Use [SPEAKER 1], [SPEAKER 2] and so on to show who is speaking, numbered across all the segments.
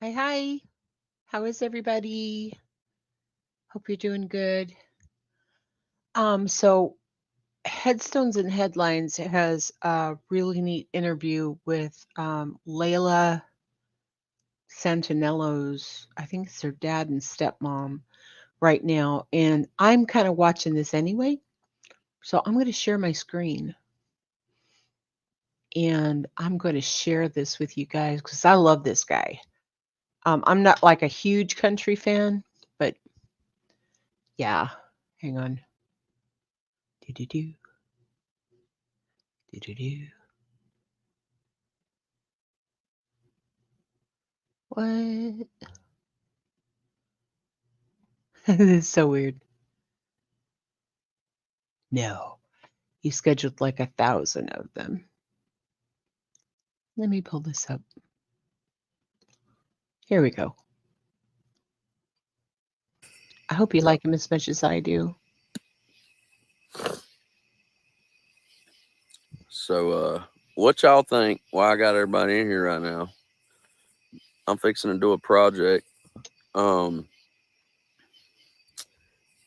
[SPEAKER 1] Hi, hi. How is everybody? Hope you're doing good. So Headstones and Headlines has a really neat interview with Layla Santinello's, I think it's her dad and stepmom right now. And I'm kind of watching this anyway. So I'm going to share my screen and I'm going to share this with you guys because I love this guy. I'm not like a huge country fan, but yeah, hang on. Do do do do do do. What? This is so weird. No, you scheduled like 1,000 of them. Let me pull this up. Here we go. I hope you like him as much as I do.
[SPEAKER 2] So, what y'all think? Why I got everybody in here right now? I'm fixing to do a project. Um,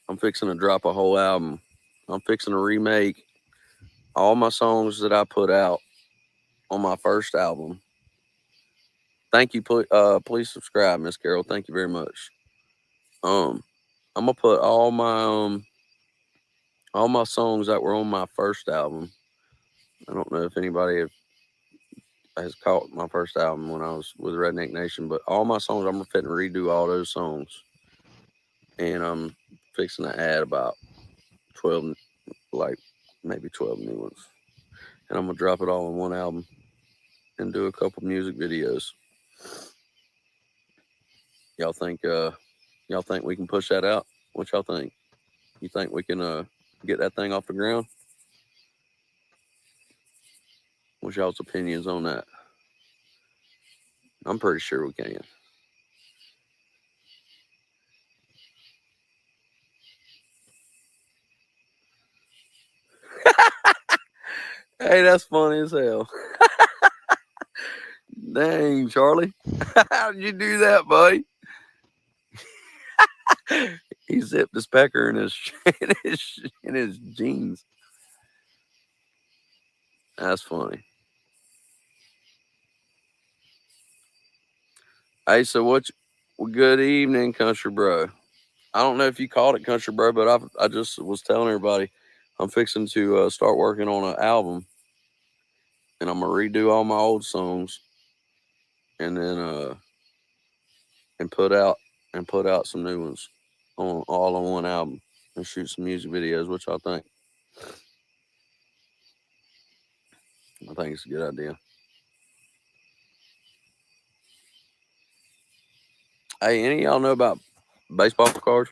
[SPEAKER 2] I'm fixing to drop a whole album. I'm fixing to remake all my songs that I put out on my first album. Thank you. Please subscribe, Miss Carol. Thank you very much. Um, I'm gonna put all my songs that were on my first album. I don't know if anybody has caught my first album when I was with Redneck Nation, but all my songs I'm fitting to redo all those songs, and I'm fixing to add about 12, like maybe 12 new ones, and I'm gonna drop it all in one album and do a couple music videos. Y'all think y'all think we can push that out? What y'all think? You think we can get that thing off the ground? What's y'all's opinions on that? I'm pretty sure we can. Hey, that's funny as hell. Dang, Charlie. How did you do that, buddy? He zipped his pecker in his in his jeans. That's funny. Hey, so well, good evening, country bro. I don't know if you called it country bro, but I just was telling everybody I'm fixing to start working on an album, and I'm gonna redo all my old songs, and then and put out some new ones on all on one album, and shoot some music videos. What y'all think? I think it's a good idea. Hey, any of y'all know about baseball cards?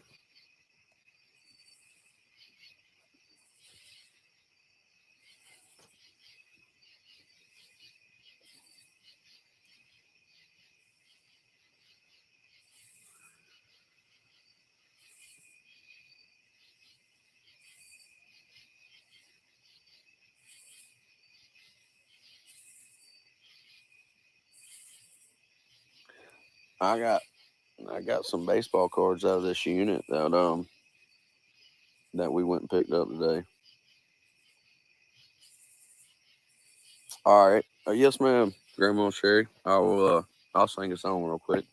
[SPEAKER 2] I got I got some baseball cards out of this unit that we went and picked up today. All right. Yes, ma'am. Grandma Sherry. I'll sing a song real quick.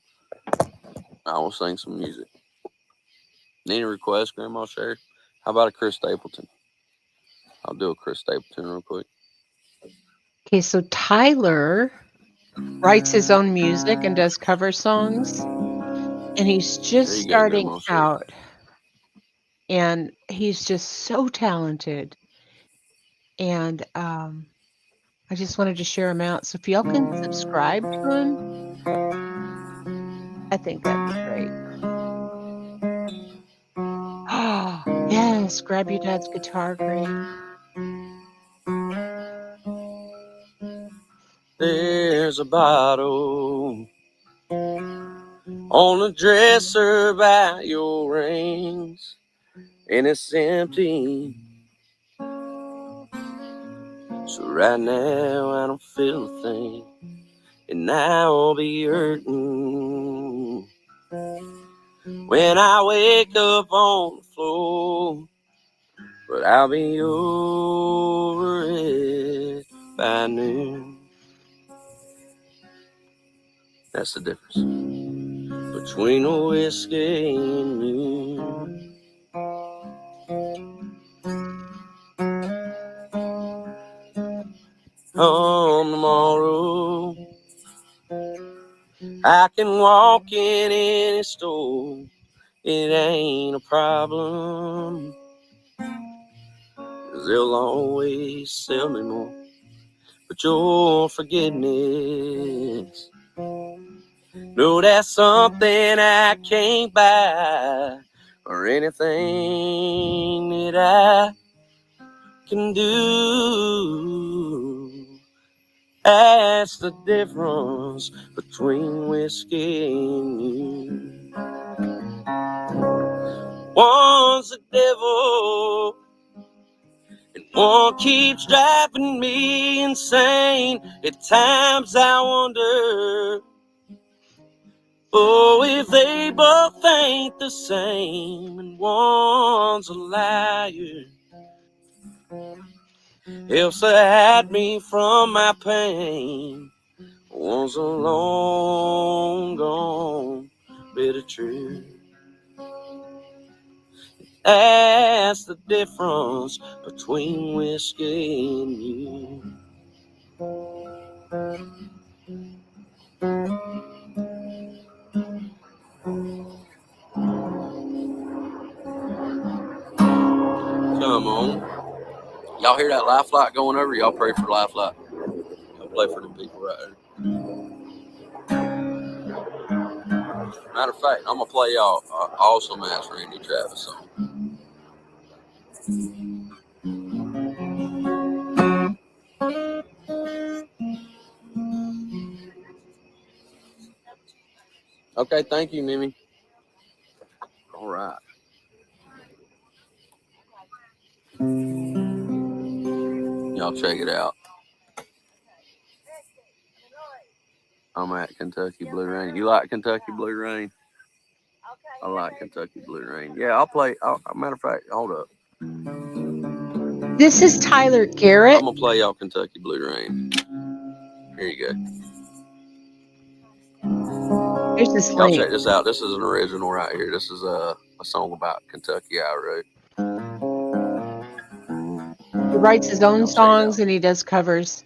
[SPEAKER 2] I will sing some music. Need a request, Grandma Sherry? How about a Chris Stapleton? I'll do a Chris Stapleton real quick.
[SPEAKER 1] Okay, so Tyler writes his own music and does cover songs, and he's
[SPEAKER 2] There
[SPEAKER 1] just
[SPEAKER 2] you go,
[SPEAKER 1] starting
[SPEAKER 2] Grandma Sherry.
[SPEAKER 1] out, and he's just so talented. And I just wanted to share him out. So if y'all can subscribe to him, I think that'd be great. Oh, yes, grab your dad's guitar, great.
[SPEAKER 2] There's a bottle on the dresser by your rings, and it's empty. So right now I don't feel a thing, and I'll be hurting when I wake up on the floor. But I'll be over it by noon. That's the difference between a whiskey and me. Tomorrow I can walk in any store. It ain't a problem, 'cause they'll always sell me more. But your forgiveness, no, that's something I can't buy, or anything that I can do. That's the difference between whiskey and you. One's the devil, and one keeps driving me insane. At times I wonder, oh, if they both ain't the same, and one's a liar. Else they hide me from my pain. One's a long gone bit of truth. That's the difference between whiskey and you. Come on. Y'all hear that life light going over? Y'all pray for life light. Y'all pray for the people right there. Matter of fact, I'm going to play y'all an awesome ass Randy Travis song. Okay, thank you, Mimi. All right. Y'all check it out. I'm at Kentucky Blue Rain. You like Kentucky Blue Rain? I like Kentucky Blue Rain. Yeah, I'll play. Matter of fact, hold up.
[SPEAKER 1] This is Tyler Garrett.
[SPEAKER 2] I'm going to play y'all Kentucky Blue Rain. Here you go.
[SPEAKER 1] Here's this
[SPEAKER 2] Y'all
[SPEAKER 1] link.
[SPEAKER 2] check this out. This is an original right here. This is a song about Kentucky I wrote.
[SPEAKER 1] He writes his own songs and he does covers.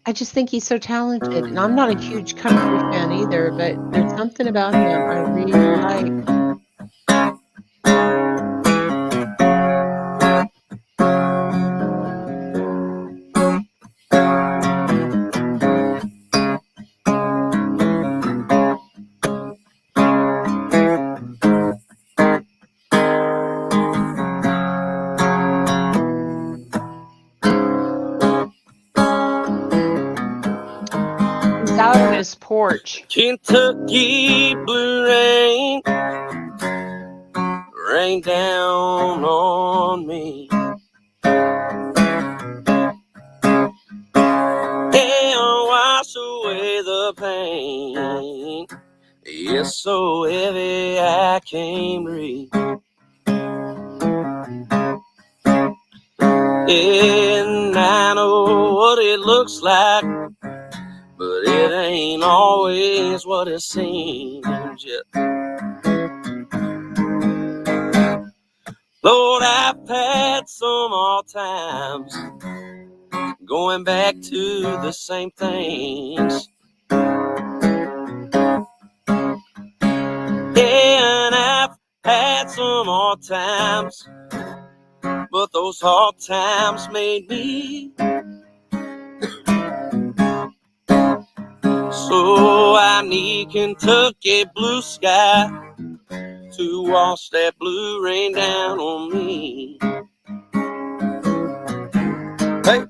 [SPEAKER 1] I just think he's so talented, and I'm not a huge country fan either, but there's something about him I really like. He's out on his porch.
[SPEAKER 2] Kentucky blue rain, rain down on me. And wash away the pain. It's so heavy I can't breathe. And I know what it looks like, but it ain't always what it seems yet. Lord, I've had some hard times, going back to the same things. And I've had some hard times, but those hard times made me. So I need Kentucky blue sky to wash that blue rain down on me. Hey!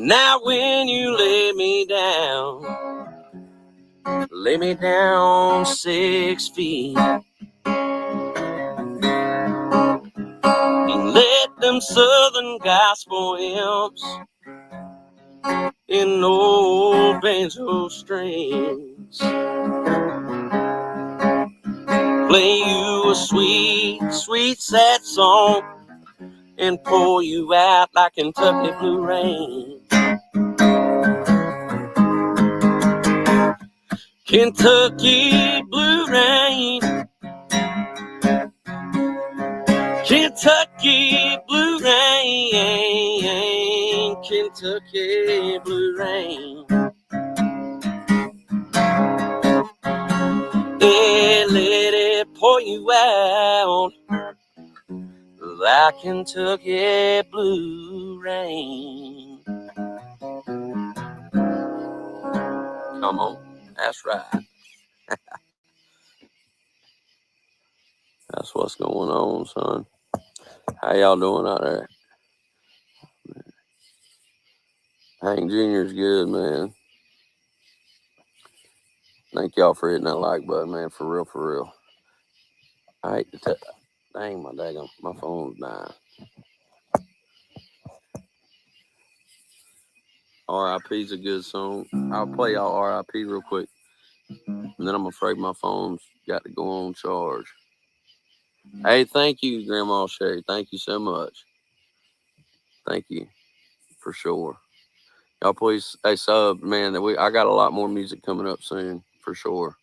[SPEAKER 2] Now when you lay me down 6 feet, and let them southern gospel hymns in old banjo strings play you a sweet, sweet sad song and pour you out like Kentucky blue rain. Kentucky blue rain, Kentucky blue rain, Kentucky blue rain. Yeah, let it pour you out like Kentucky blue rain. Come on, that's right. That's what's going on, son. How y'all doing out there? Hank Jr.'s good, man. Thank y'all for hitting that like button, man. For real, for real. I hate to tell. Dang, my phone's dying. R.I.P.'s a good song. I'll play y'all R.I.P. real quick, and then I'm afraid my phone's got to go on charge. Hey, thank you, Grandma Sherry. Thank you so much. Thank you, for sure. Y'all please, hey, sub, man, I got a lot more music coming up soon, for sure.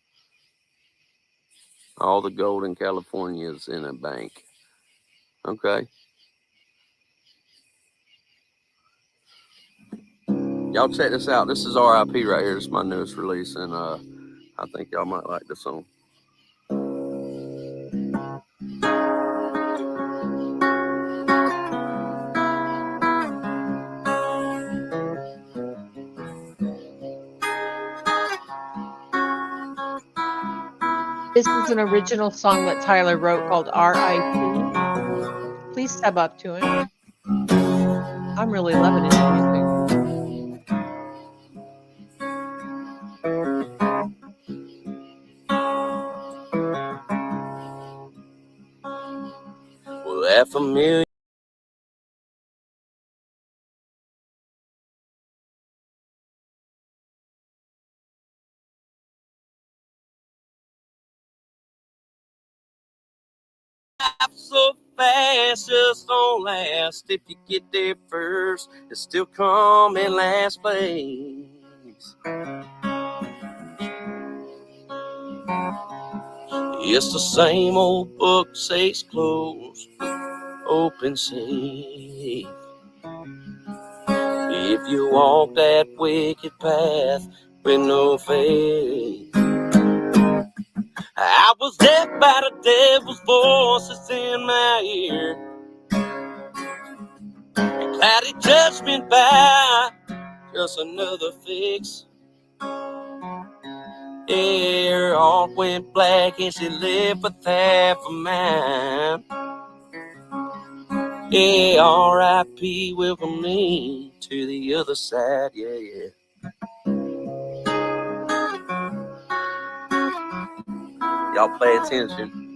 [SPEAKER 2] All the gold in California is in a bank. Okay. Y'all check this out. This is R.I.P. right here. This is my newest release, and I think y'all might like this song.
[SPEAKER 1] This is an original song that Tyler wrote called R.I.P. Please step up to him. I'm really loving his music.
[SPEAKER 2] Well, $500,000. So fast, just don't last. If you get there first, it's still come in last place. It's the same old book, says closed, open safe. If you walk that wicked path with no faith, I was deaf by the devil's voices in my ear, and cloudy judgment by just another fix. Yeah, her heart went black and she left with half a mind. Yeah, R.I.P. welcome me to the other side. Yeah, yeah. Y'all pay attention.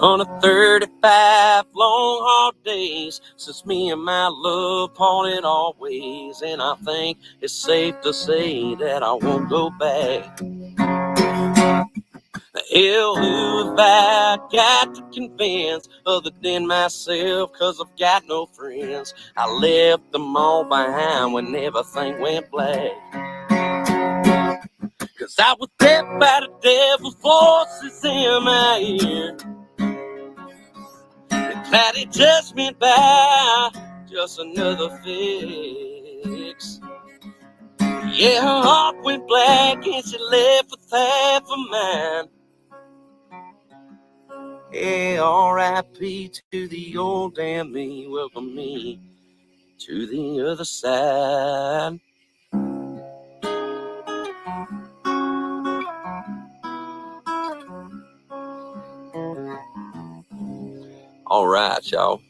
[SPEAKER 2] On a 35 long hard days since me and my love parted always, and I think it's safe to say that I won't go back. Hell, who have I got to convince other than myself, 'cause I've got no friends. I left them all behind when everything went black. 'Cause I was deaf by the devil's voices in my ear, and cloudy judgment by just another fix. Yeah, her heart went black and she left with half a mind. Hey, R.I.P. to the old damn me. Welcome me to the other side. All right, y'all.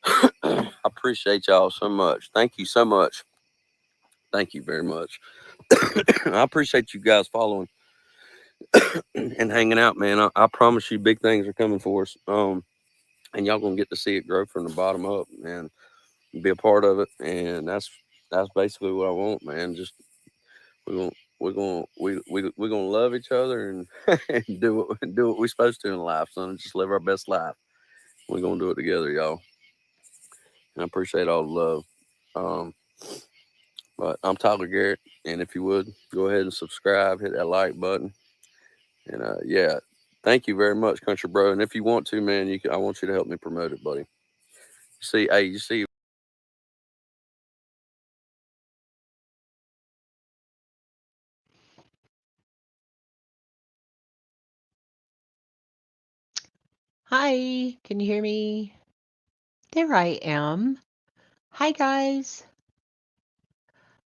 [SPEAKER 2] I appreciate y'all so much. Thank you so much. Thank you very much. I appreciate you guys following and hanging out, man. I promise you, big things are coming for us. And y'all gonna get to see it grow from the bottom up, and be a part of it. And that's basically what I want, man. Just we're gonna love each other and, and do what we're supposed to in life, son. Just live our best life. We're gonna do it together, y'all. And I appreciate all the love. Um, but I'm Tyler Garrett, and if you would go ahead and subscribe, hit that like button, and yeah, thank you very much, Country Bro. And if you want to, man, I want you to help me promote it, buddy. You see.
[SPEAKER 1] Hi, can you hear me? There I am. Hi, guys.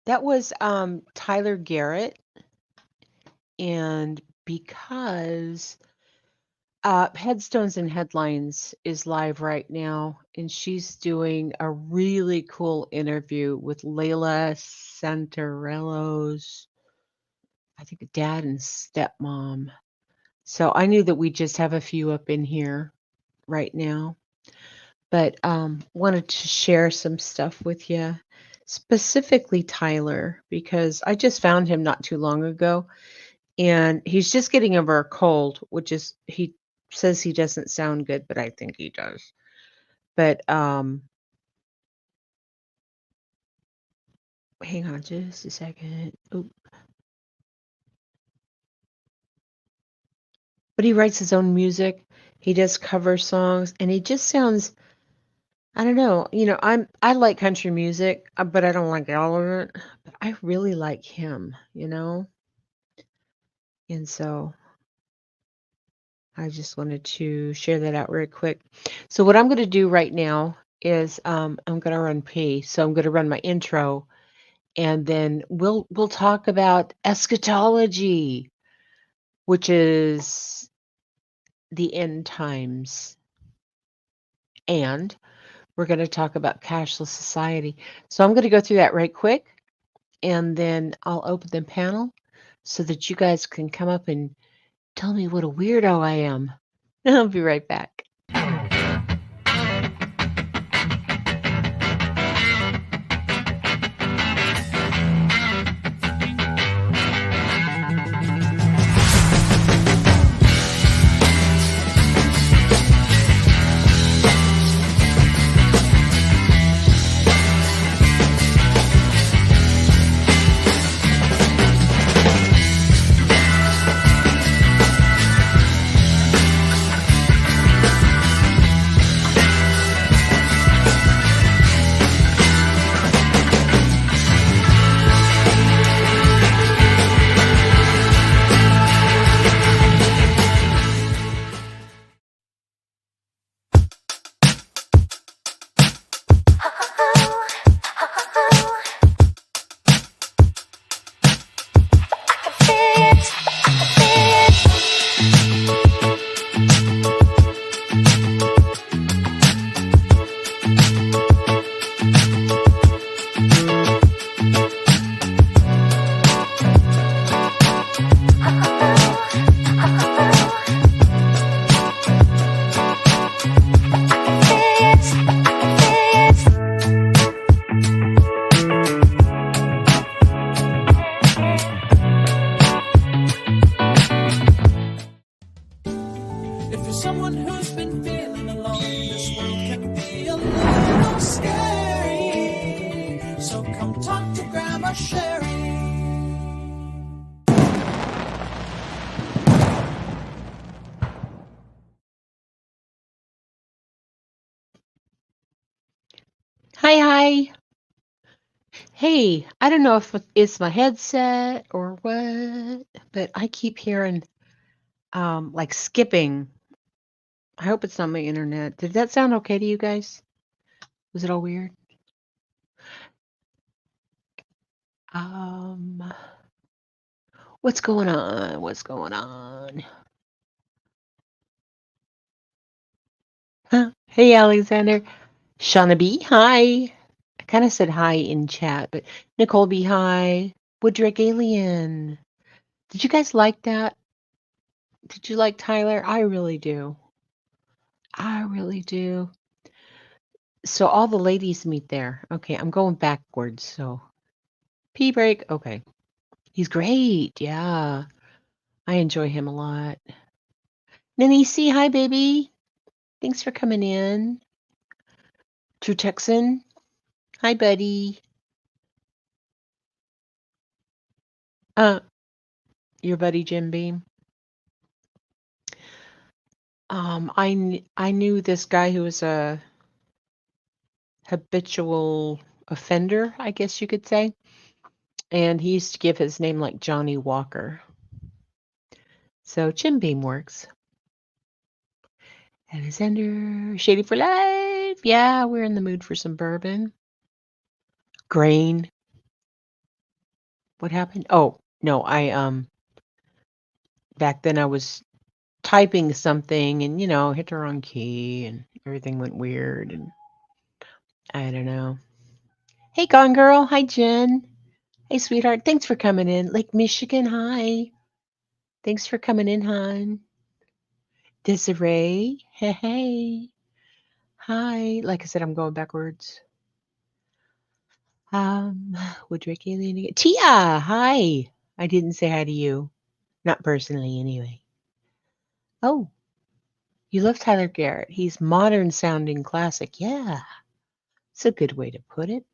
[SPEAKER 1] That was Tyler Garrett, and because Headstones and Headlines is live right now, and she's doing a really cool interview with Layla Santarello's, I think, dad and stepmom. So I knew that we just have a few up in here right now, but wanted to share some stuff with you, specifically Tyler, because I just found him not too long ago, and he's just getting over a cold, which is, he says he doesn't sound good, but I think he does. But hang on just a second. Oop. But he writes his own music. He does cover songs, and he just sounds, I don't know. I like country music, but I don't like all of it. But I really like him. And so I just wanted to share that out real quick. So what I'm going to do right now is I'm going to run P. So I'm going to run my intro, and then we'll talk about eschatology, which is the end times, and we're going to talk about cashless society. So I'm going to go through that right quick, and then I'll open the panel so that you guys can come up and tell me what a weirdo I am. I'll be right back. Hi. Hey, I don't know if it's my headset or what, but I keep hearing like skipping I hope it's not my internet. Did that sound okay to you guys? Was it all weird? Um, what's going on? What's going on? Huh? Hey, Alexander. Shauna B, hi. I kind of said hi in chat, but Nicole B, hi. Woodrick Alien. Did you guys like that? Did you like Tyler? I really do. I really do. So all the ladies meet there. Okay, I'm going backwards. So pee break. Okay. He's great. Yeah. I enjoy him a lot. Nancy, hi, baby. Thanks for coming in. True Texan. Hi, buddy. Uh, your buddy Jim Beam. I knew this guy who was a habitual offender, I guess you could say, and he used to give his name like Johnny Walker. So Jim Beam works. Alexander, Shady for Life. Yeah, we're in the mood for some bourbon. Grain. What happened? Oh, no, back then I was typing something and hit the wrong key and everything went weird and I don't know. Hey, Gone Girl. Hi, Jen. Hey, sweetheart. Thanks for coming in. Lake Michigan. Hi. Thanks for coming in, hon. Desiree. Hey, hey. Hi. Like I said, I'm going backwards. Woodrick Alien again. Tia. Hi. I didn't say hi to you. Not personally, anyway. Oh, you love Tyler Garrett. He's modern sounding classic. Yeah. It's a good way to put it.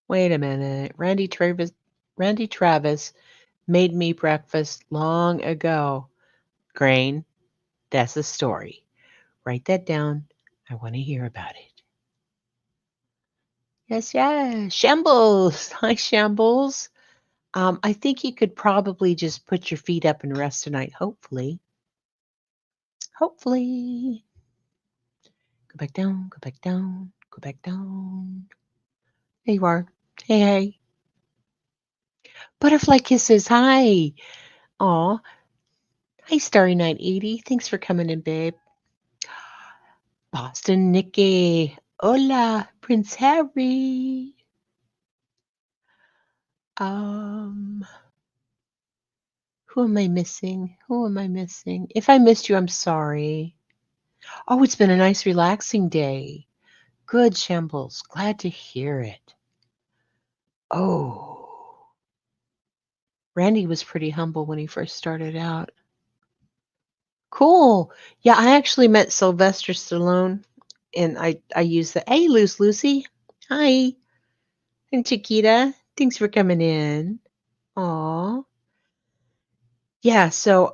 [SPEAKER 1] Wait a minute. Randy Travis made me breakfast long ago. Grain, that's a story. Write that down. I want to hear about it. Yes, yes. Shambles. Hi, Shambles. I think you could probably just put your feet up and rest tonight, hopefully. Hopefully. Go back down, go back down, go back down. There you are. Hey, hey. Butterfly kisses. Hi. Aw. Hi, Starry Night 80. Thanks for coming in, babe. Boston Nikki. Hola, Prince Harry. Um, who am I missing? Who am I missing? If I missed you, I'm sorry. Oh, it's been a nice, relaxing day. Good, Shambles. Glad to hear it. Oh, Randy was pretty humble when he first started out. Cool. Yeah, I actually met Sylvester Stallone, and I used the Hey, Lucy. Hi, and Chiquita. Thanks for coming in. Aw. Yeah. So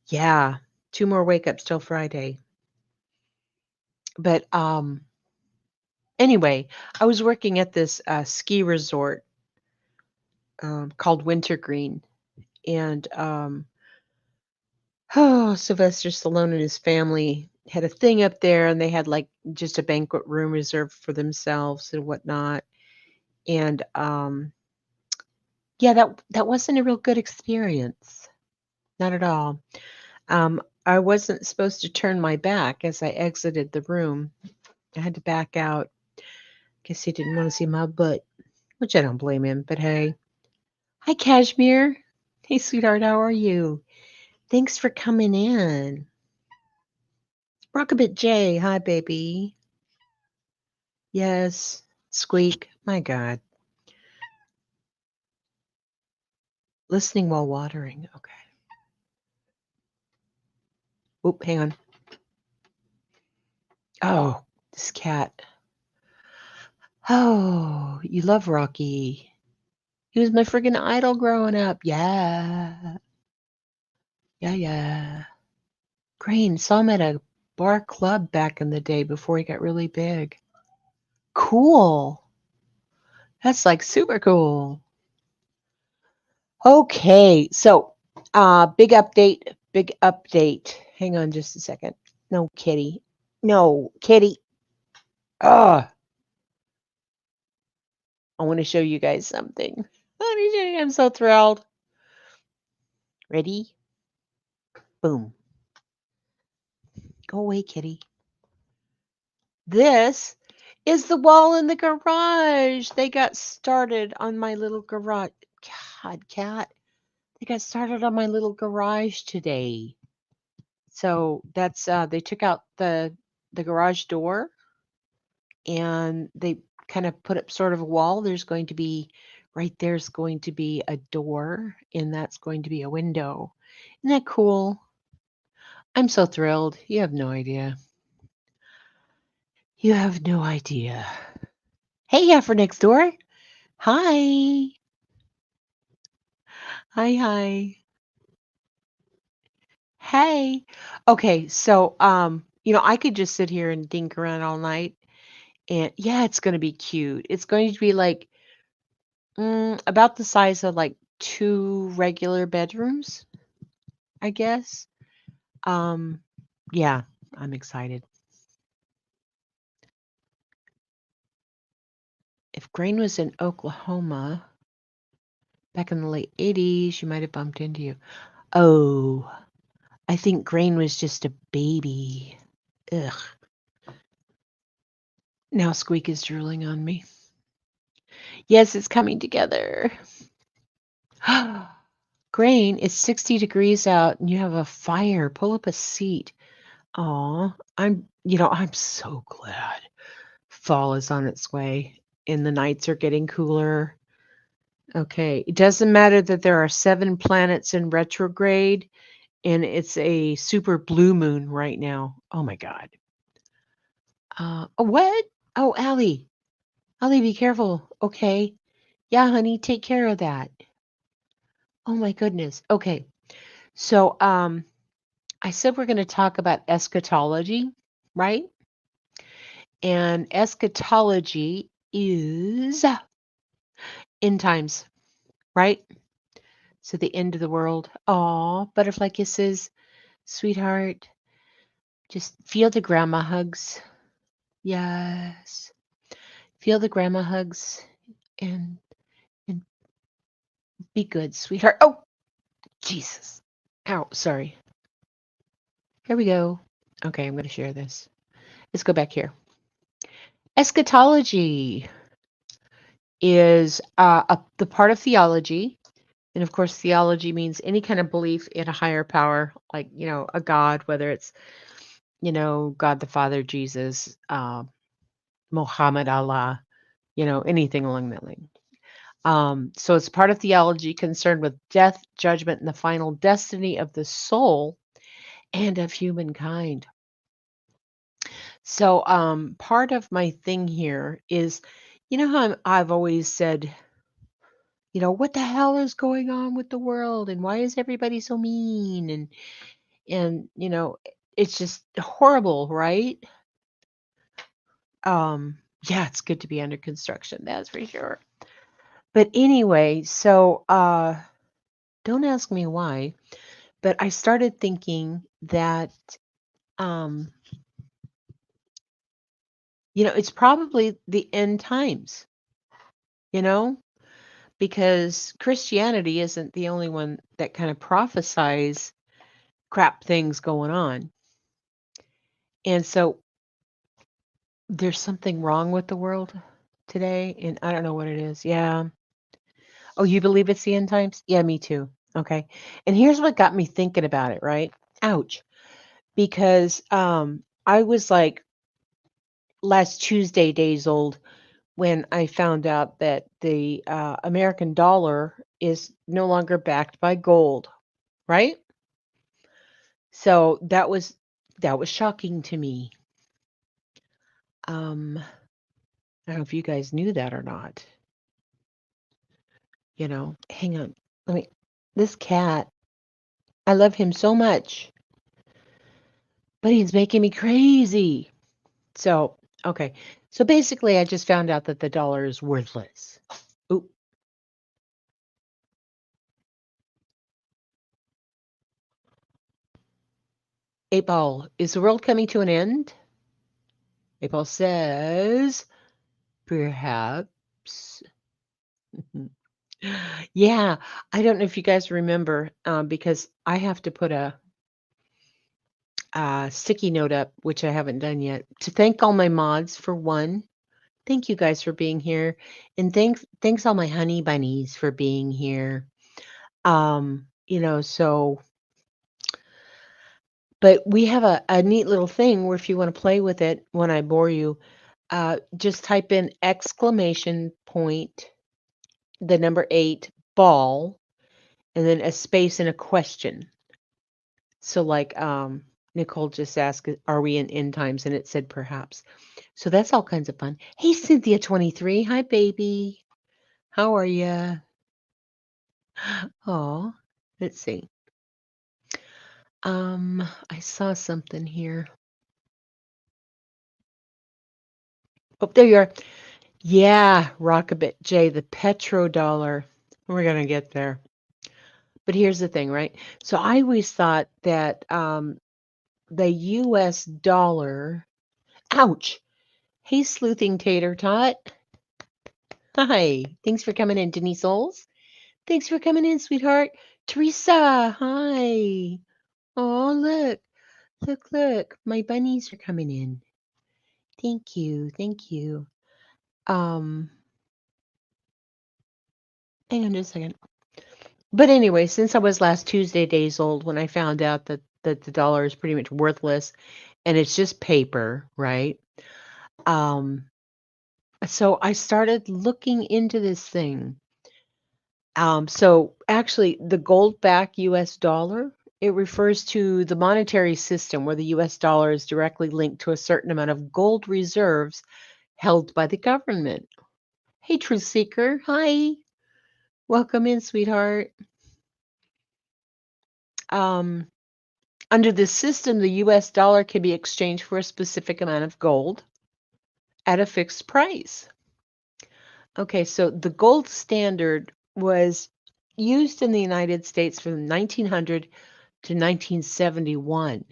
[SPEAKER 1] yeah, 2 more wake ups till Friday. But anyway, I was working at this ski resort called Wintergreen, and Sylvester Stallone and his family had a thing up there, and they had like just a banquet room reserved for themselves and whatnot. And yeah, that wasn't a real good experience, not at all. I wasn't supposed to turn my back as I exited the room. I had to back out. Guess he didn't want to see my butt, which I don't blame him. But hey, hi Cashmere. Hey sweetheart, how are you? Thanks for coming in. Rockabit J, hi baby. Yes, squeak. My God, listening while watering. Okay. Oop, hang on. Oh, this cat. Oh, you love Rocky. He was my friggin' idol growing up. Yeah. Yeah, yeah. Crane, saw him at a bar club back in the day before he got really big. Cool. That's like super cool. Okay, so Big update. Big update. Hang on just a second. No, kitty. No, kitty. Ugh. I want to show you guys something. Let me show you. I'm so thrilled. Ready? Boom. Go away, kitty. This is the wall in the garage. They got started on my little garage. God, cat. They got started on my little garage today. So that's they took out the garage door and they kind of put up sort of a wall. There's going to be right there's going to be a door and that's going to be a window. Isn't that cool? I'm so thrilled. You have no idea. You have no idea. Hey, yeah, for next door. Hi. Hi, hi. Hey. Okay, so I could just sit here and dink around all night and yeah, it's going to be cute. It's going to be like about the size of like two regular bedrooms, I guess. Um yeah, I'm excited. If Grain was in Oklahoma back in the late 80s, she might have bumped into you. Oh, I think Grain was just a baby. Ugh. Now Squeak is drooling on me. Yes, it's coming together. Grain, it's 60 degrees out and you have a fire. Pull up a seat. Aw, I'm so glad fall is on its way and the nights are getting cooler. Okay, it doesn't matter that there are 7 planets in retrograde and it's a super blue moon right now. Oh my God. What? Oh, Allie. Allie, be careful. Okay. Yeah, honey, take care of that. Oh my goodness. Okay. So, I said we're going to talk about eschatology, right? And eschatology is end times, right? So the end of the world. Aw, butterfly kisses, sweetheart. Just feel the grandma hugs. Yes. Feel the grandma hugs and and be good, sweetheart. Oh, Jesus. Ow, sorry. Here we go. Okay, I'm going to share this. Let's go back here. Eschatology is the part of theology. And of course, theology means any kind of belief in a higher power, like, a God, whether it's, God the Father, Jesus, Muhammad, Allah, anything along that line. So it's part of theology concerned with death, judgment, and the final destiny of the soul and of humankind. So part of my thing here is, how I've always said, what the hell is going on with the world and why is everybody so mean and it's just horrible, right? Yeah, it's good to be under construction, that's for sure. But anyway, so don't ask me why, but I started thinking that um it's probably the end times, you know, because Christianity isn't the only one that kind of prophesies crap things going on. And so there's something wrong with the world today, and I don't know what it is. Yeah. Oh, you believe it's the end times? Yeah, me too. Okay. And here's what got me thinking about it, right? Ouch. Because I was like last Tuesday days old when I found out that the American dollar is no longer backed by gold, right? So that was shocking to me. I don't know if you guys knew that or not. Hang on. Let me. This cat, I love him so much, but he's making me crazy. So, okay. So basically, I just found out that the dollar is worthless. Oop. April, is the world coming to an end? April says, perhaps. Yeah, I don't know if you guys remember, because I have to put a sticky note up, which I haven't done yet, to thank all my mods for one. Thank you guys for being here, and thanks all my honey bunnies for being here. So but we have a neat little thing where if you want to play with it when I bore you, just type in exclamation point, the number 8, ball, and then a space and a question. So like Nicole just asked, are we in end times? And it said perhaps. So that's all kinds of fun. Hey, Cynthia 23. Hi, baby. How are you? Oh, let's see. I saw something here. Oh, there you are. Yeah, Rockabit J, the petrodollar. We're gonna get there. But here's the thing, right? So I always thought that the US dollar, ouch. Hey, sleuthing tater tot. Hi. Thanks for coming in, Denise Oles. Thanks for coming in, sweetheart. Teresa, hi. Oh, look. Look. My bunnies are coming in. Thank you. Thank you. Um, Hang on just a second. But anyway, since I was last Tuesday days old when I found out that the dollar is pretty much worthless and it's just paper, right? Um, so I started looking into this thing. So actually, the gold back US dollar, it refers to the monetary system where the US dollar is directly linked to a certain amount of gold reserves held by the government. Hey, Truth Seeker. Hi. Welcome in, sweetheart. Um, Under this system, the US dollar can be exchanged for a specific amount of gold at a fixed price. Okay, so the gold standard was used in the United States from 1900 to 1971.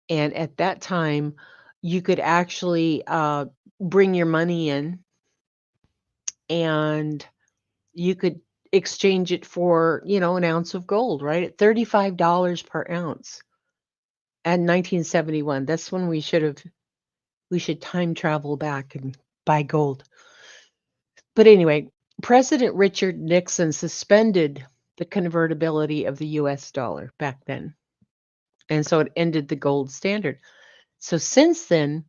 [SPEAKER 1] And at that time, you could actually bring your money in and you could exchange it for, an ounce of gold, right? At $35 per ounce at 1971. That's when we should time travel back and buy gold. But anyway, President Richard Nixon suspended the convertibility of the US dollar back then. And so it ended the gold standard. So since then,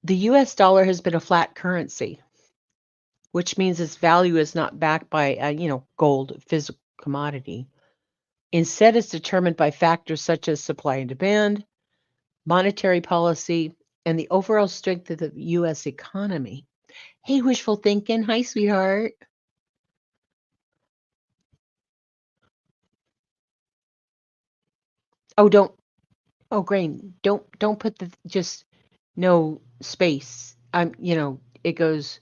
[SPEAKER 1] the US dollar has been a flat currency, which means its value is not backed by, gold, physical commodity. Instead, it's determined by factors such as supply and demand, monetary policy, and the overall strength of the US economy. Hey, wishful thinking. Hi, sweetheart. Oh, don't. Oh, Grain. Don't put the just no space. It goes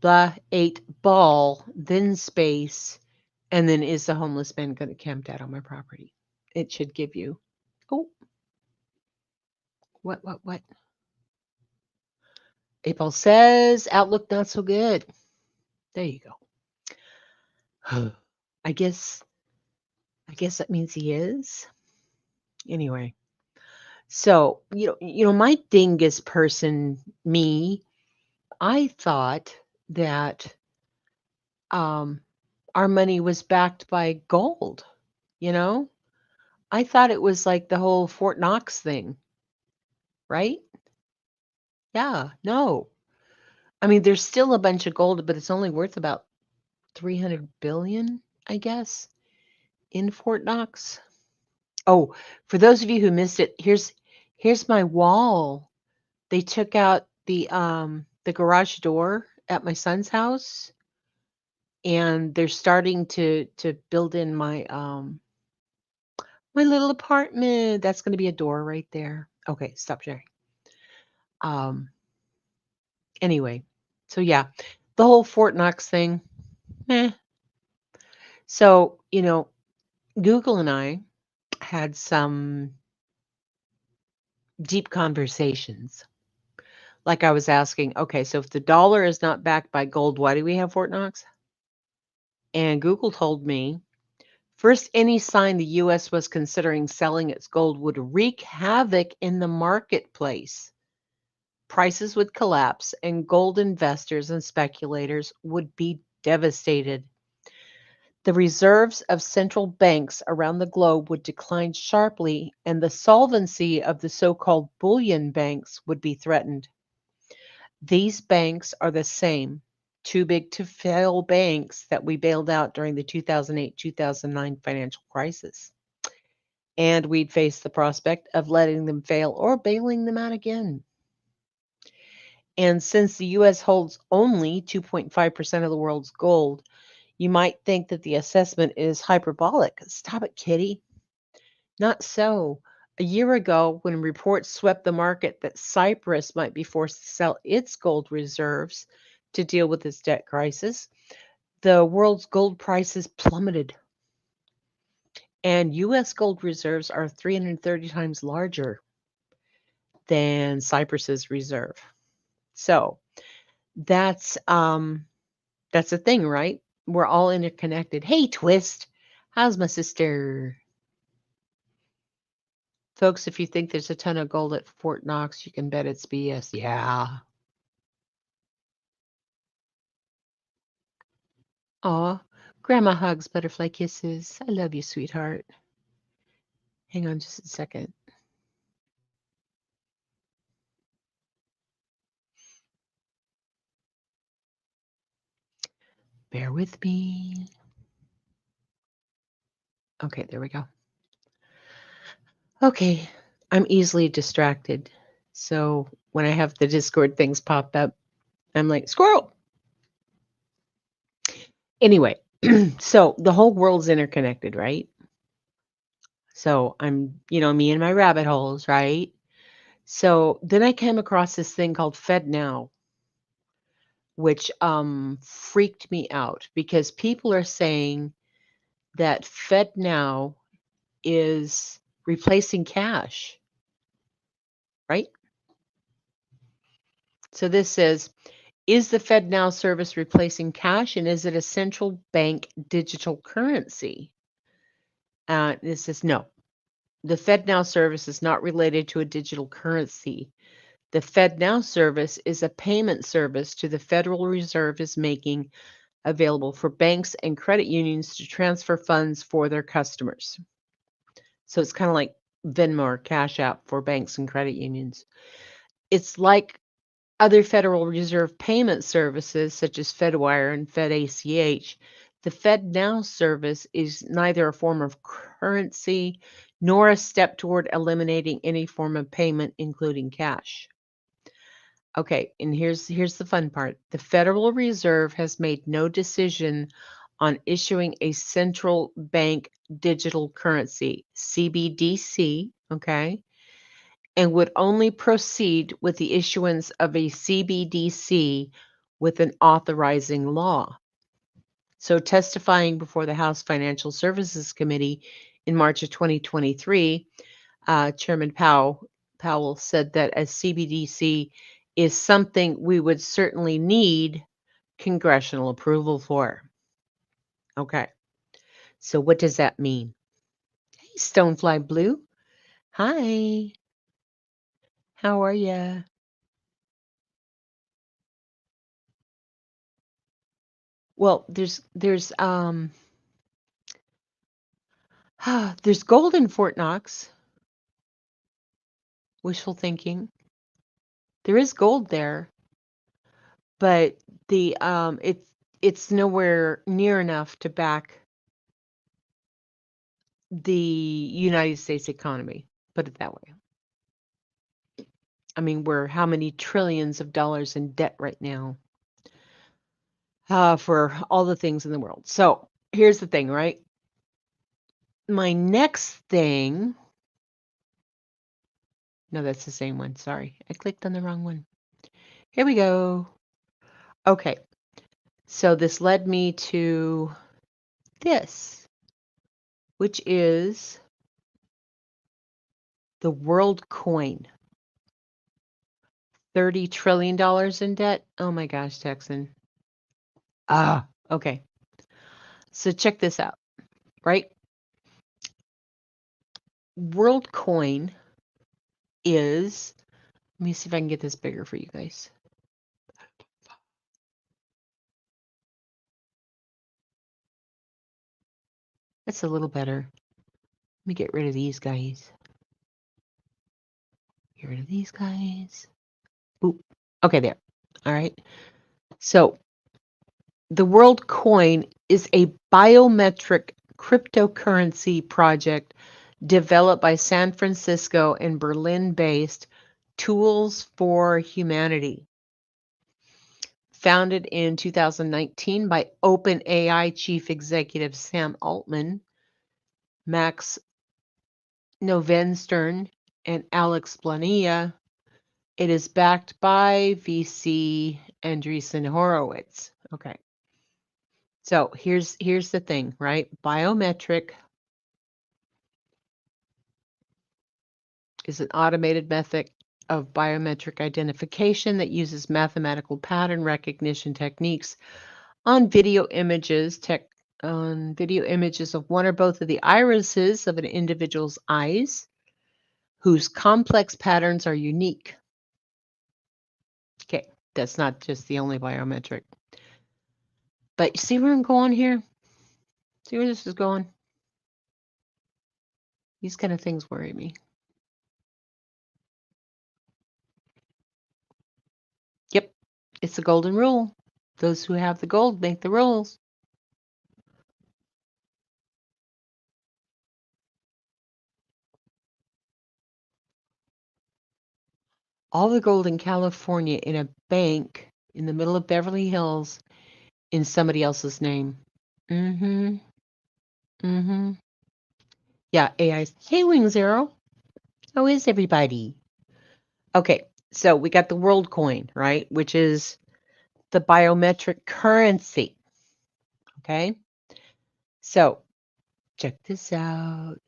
[SPEAKER 1] blah 8 ball, then space, and then is the homeless man going to camp out on my property? It should give you. Oh, what? April says outlook not so good. There you go. I guess that means he is. Anyway. So, my dingus person, me, I thought that um, our money was backed by gold. You know, I thought it was like the whole Fort Knox thing, right? Yeah, no. I mean, there's still a bunch of gold, but it's only worth about 300 billion, I guess, in Fort Knox. Oh, for those of you who missed it, here's my wall. They took out the garage door at my son's house, and they're starting to build in my little apartment. That's going to be a door right there. Okay, stop sharing. Um anyway, so yeah, the whole Fort Knox thing, meh. So, Google and I had some deep conversations. Like I was asking, okay, so if the dollar is not backed by gold, why do we have Fort Knox? And Google told me first, any sign the US was considering selling its gold would wreak havoc in the marketplace. Prices would collapse, and gold investors and speculators would be devastated. The reserves of central banks around the globe would decline sharply, and the solvency of the so called bullion banks would be threatened. These banks are the same too big to fail banks that we bailed out during the 2008-2009 financial crisis. And we'd face the prospect of letting them fail or bailing them out again. And since the US holds only 2.5% of the world's gold, you might think that the assessment is hyperbolic. Stop it, kitty. Not so. A year ago, when reports swept the market that Cyprus might be forced to sell its gold reserves to deal with its debt crisis, the world's gold prices plummeted. And US gold reserves are 330 times larger than Cyprus's reserve. So that's a thing, right? We're all interconnected. Hey, Twist, how's my sister? Folks, if you think there's a ton of gold at Fort Knox, you can bet it's BS. Yeah. Aw, Grandma hugs, butterfly kisses. I love you, sweetheart. Hang on just a second. Bear with me. Okay, there we go. Okay, I'm easily distracted. So when I have the Discord things pop up, I'm like, squirrel. Anyway, so the whole world's interconnected, right? So I'm, me and my rabbit holes, right? So then I came across this thing called FedNow, which freaked me out because people are saying that FedNow is replacing cash, right? So this says, is the FedNow service replacing cash and is it a central bank digital currency? This says no. The FedNow service is not related to a digital currency. The FedNow service is a payment service to the Federal Reserve is making available for banks and credit unions to transfer funds for their customers. So it's kind of like Venmo or Cash App for banks and credit unions. It's like other Federal Reserve payment services such as FedWire and FedACH. The FedNow service is neither a form of currency nor a step toward eliminating any form of payment, including cash. Okay, and here's the fun part. The Federal Reserve has made no decision on issuing a central bank digital currency, CBDC, okay, and would only proceed with the issuance of a CBDC with an authorizing law. So testifying before the House Financial Services Committee in March of 2023, Chairman Powell said that a CBDC is something we would certainly need congressional approval for. Okay, so what does that mean? Hey, Stonefly Blue. Hi, how are ya? Well, there's gold in Fort Knox. Wishful thinking. There is gold there, but it's nowhere near enough to back the United States economy, put it that way. I mean, we're how many trillions of dollars in debt right now for all the things in the world. So here's the thing, right? My next thing, no, that's the same one. Sorry, I clicked on the wrong one. Here we go. Okay, so this led me to this, which is the world coin. $30 trillion in debt. Oh my gosh, Texan. Okay. So check this out, right? WorldCoin is, let me see if I can get this bigger for you guys. That's a little better. Let me get rid of these guys. Get rid of these guys. Boop. Okay, there. All right. So the WorldCoin is a biometric cryptocurrency project developed by San Francisco and Berlin-based Tools for Humanity. Founded in 2019 by OpenAI Chief Executive Sam Altman, Max Novenstern, and Alex Planilla, it is backed by VC Andreessen Horowitz. Okay. So here's the thing, right? Biometric is an automated method of biometric identification that uses mathematical pattern recognition techniques on video images of one or both of the irises of an individual's eyes, whose complex patterns are unique. Okay, that's not just the only biometric. But you see where I'm going here? See where this is going? These kind of things worry me. Yep, it's the golden rule. Those who have the gold make the rules. All the gold in California in a bank in the middle of Beverly Hills in somebody else's name. Mm-hmm. Mm-hmm. Yeah, AI's. Hey, Wing Zero. How is everybody? Okay, so we got the world coin, right? Which is the biometric currency. Okay. So check this out.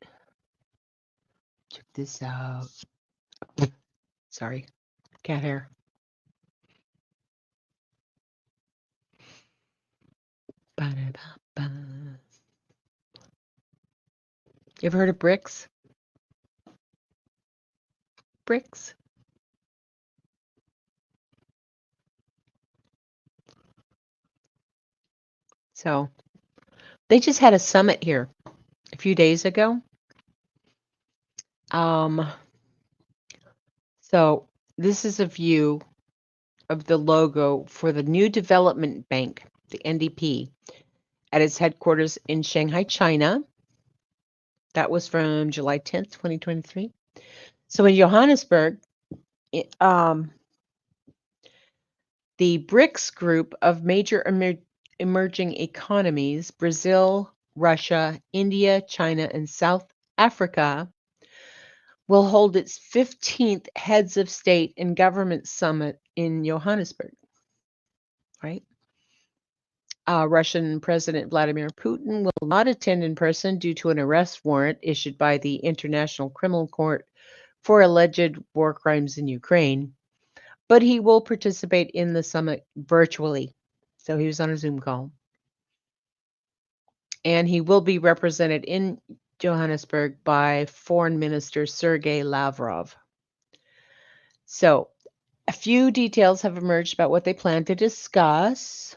[SPEAKER 1] Check this out. Sorry, cat hair. Ba-da-ba-ba. You ever heard of bricks? Bricks. So they just had a summit here a few days ago. So this is a view of the logo for the new development bank, the NDP, at its headquarters in Shanghai, China. That was from July 10th, 2023. So in Johannesburg, the BRICS group of major emerging economies, Brazil, Russia, India, China, and South Africa, will hold its 15th Heads of State and Government Summit in Johannesburg, right? Russian President Vladimir Putin will not attend in person due to an arrest warrant issued by the International Criminal Court for alleged war crimes in Ukraine, but he will participate in the summit virtually. So he was on a Zoom call. And he will be represented in Johannesburg by Foreign Minister Sergei Lavrov. So a few details have emerged about what they plan to discuss.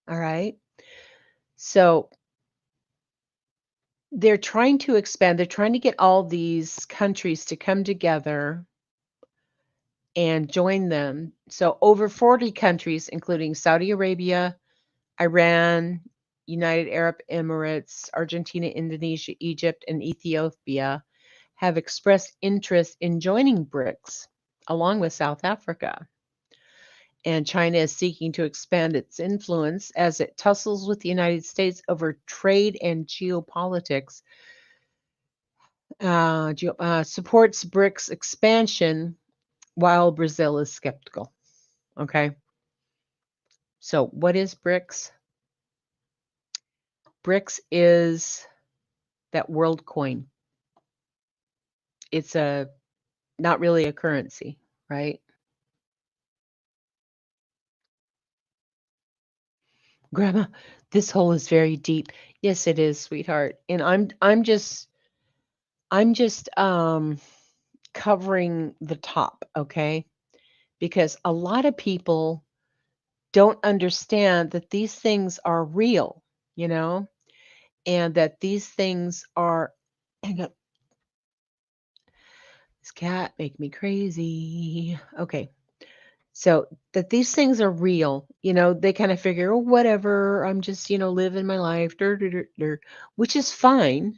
[SPEAKER 1] All right. So they're trying to expand. They're trying to get all these countries to come together and join them. So over 40 countries, including Saudi Arabia, Iran, United Arab Emirates, Argentina, Indonesia, Egypt, and Ethiopia, have expressed interest in joining BRICS, along with South Africa. And China is seeking to expand its influence as it tussles with the United States over trade and geopolitics. Supports BRICS expansion while Brazil is skeptical. Okay. So, what is BRICS? BRICS is that world coin. It's not really a currency, right? Grandma, this hole is very deep. Yes, it is, sweetheart. And I'm just covering the top, okay? Because a lot of people don't understand that these things are real, you know, and that these things are hang on, this cat make me crazy. Okay. So that these things are real, they kind of figure, oh, whatever, I'm just, living my life, which is fine,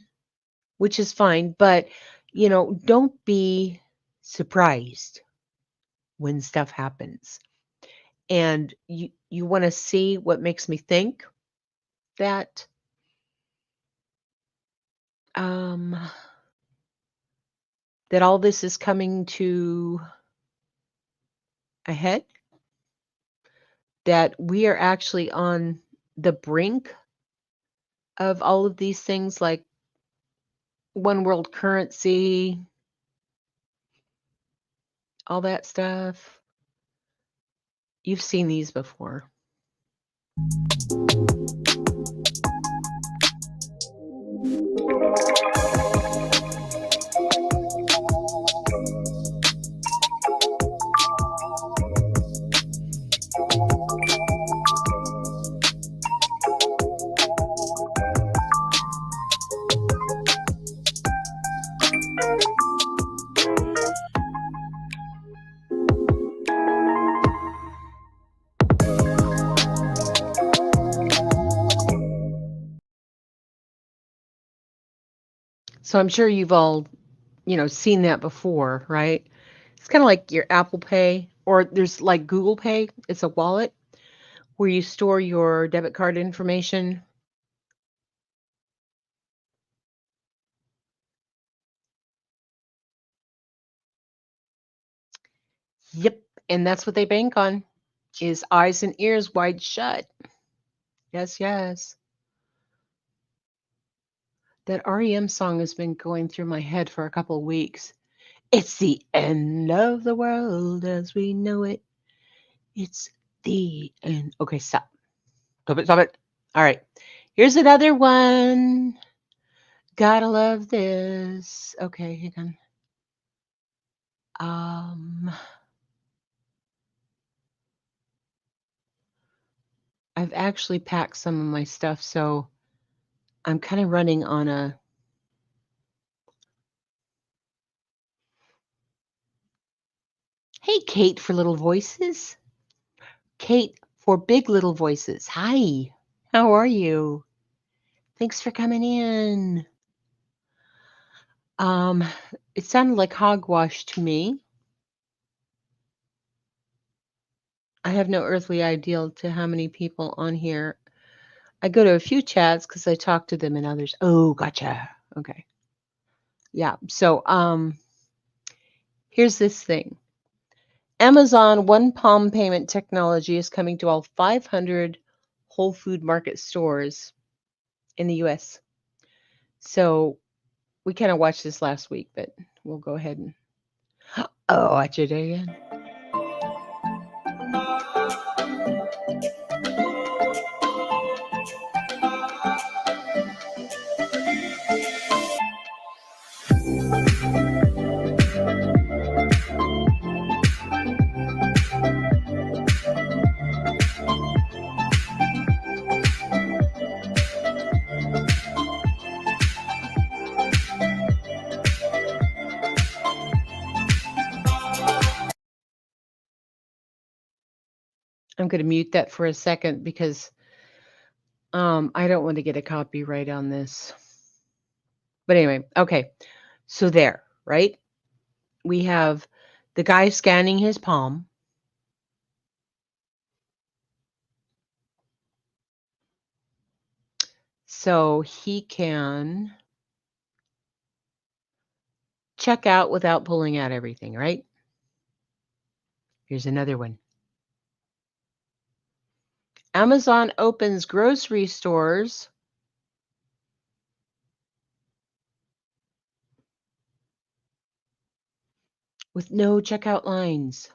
[SPEAKER 1] but, don't be surprised when stuff happens. And you want to see what makes me think that um that all this is coming to a head, that we are actually on the brink of all of these things like one world currency, all that stuff. You've seen these before. So I'm sure you've all, seen that before, right? It's kind of like your Apple Pay, or there's like Google Pay. It's a wallet where you store your debit card information. Yep. And that's what they bank on, is eyes and ears wide shut. Yes, yes. That REM song has been going through my head for a couple of weeks. It's the end of the world as we know it. It's the end. Okay, stop. Stop it, stop it. All right. Here's another one. Gotta love this. Okay, hang on. I've actually packed some of my stuff, so I'm kind of running on a. Hey, Kate for Little Voices. Kate for Big Little Voices. Hi. How are you? Thanks for coming in. Um, it sounded like hogwash to me. I have no earthly idea to how many people on here. I go to a few chats because I talk to them and others. Oh, gotcha. Okay. Yeah. So here's this thing. Amazon One Palm payment technology is coming to all 500 Whole Food Market stores in the US. So we kind of watched this last week, but we'll go ahead and watch it again. I'm going to mute that for a second because I don't want to get a copyright on this. But anyway, okay. So there, right? We have the guy scanning his palm. So he can check out without pulling out everything, right? Here's another one. Amazon opens grocery stores with no checkout lines.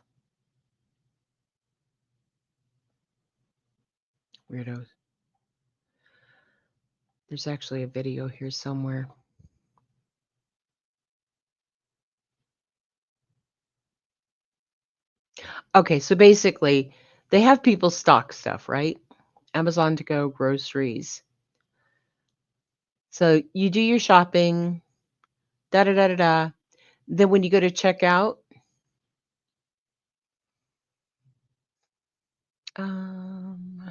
[SPEAKER 1] Weirdos. There's actually a video here somewhere. Okay, so basically, they have people stock stuff, right? Amazon to go, groceries. So you do your shopping, da da da da da. Then when you go to check out, um,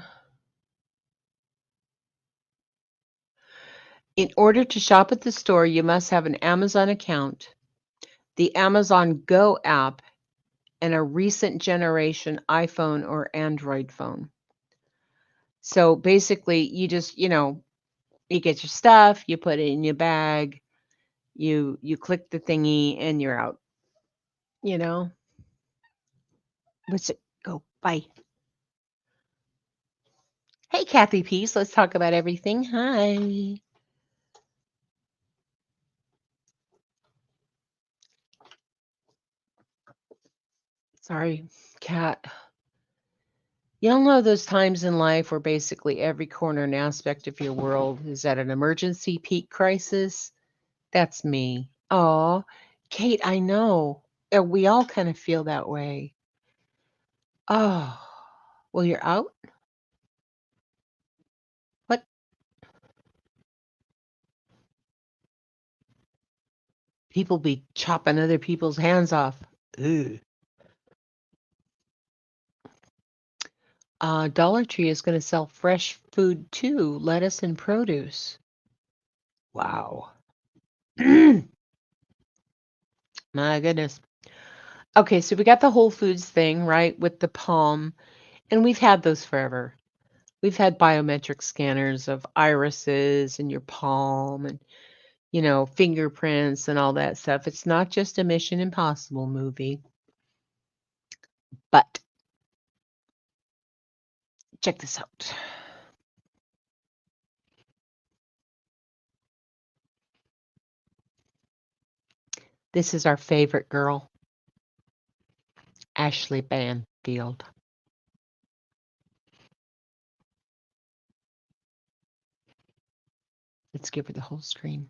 [SPEAKER 1] in order to shop at the store, you must have an Amazon account, the Amazon Go app, and a recent generation iPhone or Android phone. So basically, you just, you get your stuff, you put it in your bag, you click the thingy, and you're out. You know, let's go. Bye. Hey, Kathy Peace. Let's talk about everything. Hi. Sorry, Cat. You all know those times in life where basically every corner and aspect of your world is at an emergency peak crisis? That's me. Oh, Kate, I know. We all kind of feel that way. Oh, well, you're out? What? People be chopping other people's hands off. Ugh. Dollar Tree is going to sell fresh food too, lettuce and produce. Wow. My goodness. Okay, so we got the Whole Foods thing, right, with the palm, and we've had those forever. We've had biometric scanners of irises and your palm and, fingerprints and all that stuff. It's not just a Mission Impossible movie, but check this out. This is our favorite girl, Ashley Banfield. Let's give her the whole screen.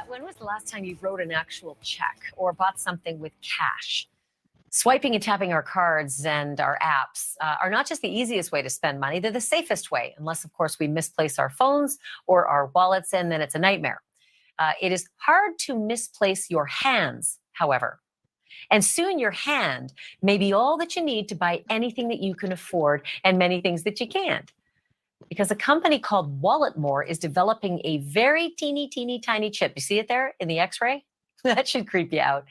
[SPEAKER 3] When was the last time you wrote an actual check or bought something with cash? Swiping and tapping our cards and our apps are not just the easiest way to spend money, they're the safest way, unless, of course, we misplace our phones or our wallets, and then it's a nightmare. It is hard to misplace your hands, however. And soon your hand may be all that you need to buy anything that you can afford and many things that you can't. Because a company called Walletmore is developing a very teeny, teeny, tiny chip. You see it there in the X-ray? That should creep you out.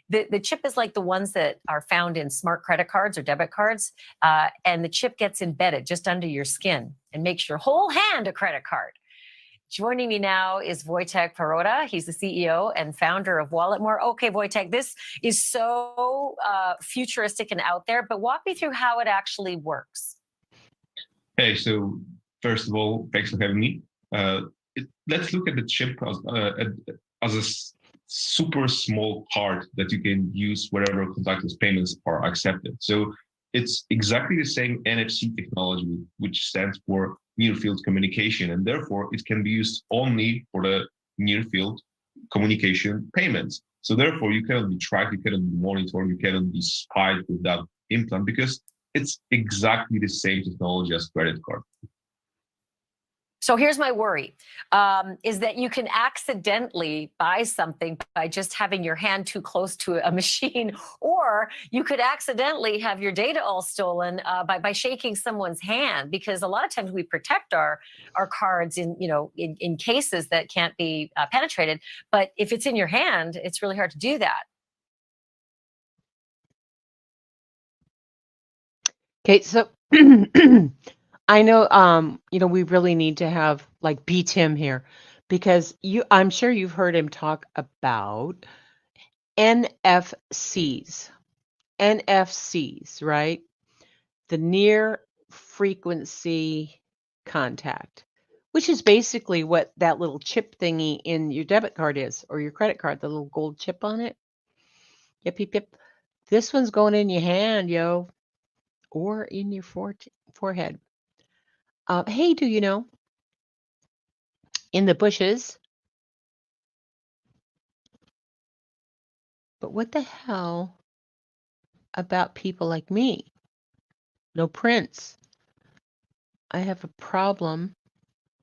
[SPEAKER 3] The chip is like the ones that are found in smart credit cards or debit cards. And the chip gets embedded just under your skin and makes your whole hand a credit card. Joining me now is Wojtek Perota. He's the CEO and founder of Walletmore. Okay, Wojtek, this is so futuristic and out there, but walk me through how it actually works.
[SPEAKER 4] Hey, so first of all, thanks for having me. Let's look at the chip as a super small card that you can use wherever contactless payments are accepted. So it's exactly the same NFC technology, which stands for near field communication, and therefore it can be used only for the near field communication payments. So therefore you cannot be tracked, you cannot be monitored, you cannot be spied with that implant because it's exactly the same technology as credit card.
[SPEAKER 3] So here's my worry, is that you can accidentally buy something by just having your hand too close to a machine, or you could accidentally have your data all stolen by shaking someone's hand, because a lot of times we protect our cards in cases that can't be penetrated. But if it's in your hand, it's really hard to do that.
[SPEAKER 1] Okay, so I know, we really need to have like B Tim here because I'm sure you've heard him talk about NFCs. NFCs, right? The near frequency contact, which is basically what that little chip thingy in your debit card is, or your credit card, the little gold chip on it. Yep, yep, yep. This one's going in your hand, yo, or in your forehead. Hey, do you know, in the bushes, but what the hell about people like me? No prints. I have a problem.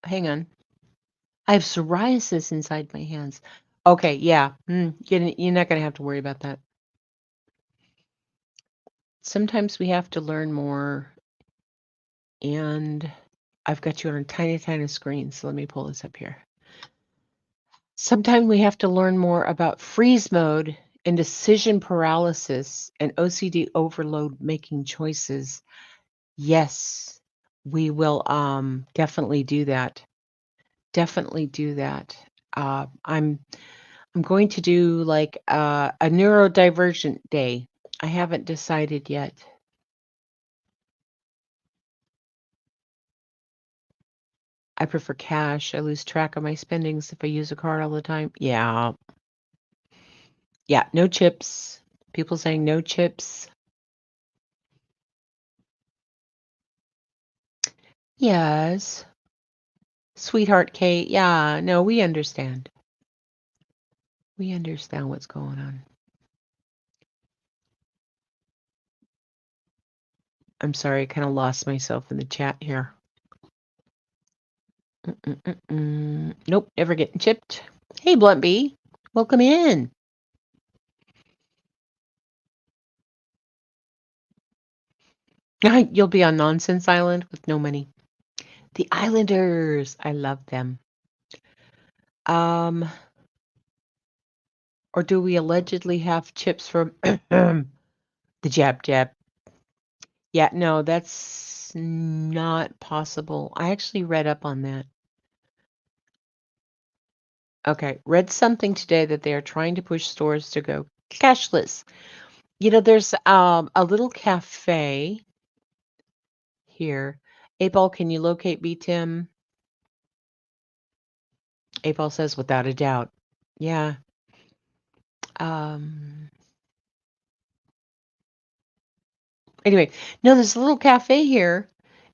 [SPEAKER 1] Hang on. I have psoriasis inside my hands. Okay, yeah. You're not going to have to worry about that. Sometimes we have to learn more, and I've got you on a tiny, tiny screen, so let me pull this up here. Sometimes we have to learn more about freeze mode and decision paralysis and OCD overload making choices. Yes, we will definitely do that. Definitely do that. I'm going to do like a neurodivergent day. I haven't decided yet. I prefer cash. I lose track of my spendings if I use a card all the time. Yeah. Yeah, no chips. People saying no chips. Yes. Sweetheart Kate. Yeah, no, we understand. We understand what's going on. I'm sorry, I kind of lost myself in the chat here. Nope, never getting chipped. Hey, Blunt Bee. Welcome in. You'll be on Nonsense Island with no money. The Islanders. I love them. Or do we allegedly have chips from the Jab Jab? Yeah, no, that's not possible. I actually read up on that. Okay, read something today that they are trying to push stores to go cashless. You know, there's a little cafe here. Abel, can you locate B Tim? Abel says without a doubt. Yeah. Anyway, no, there's a little cafe here,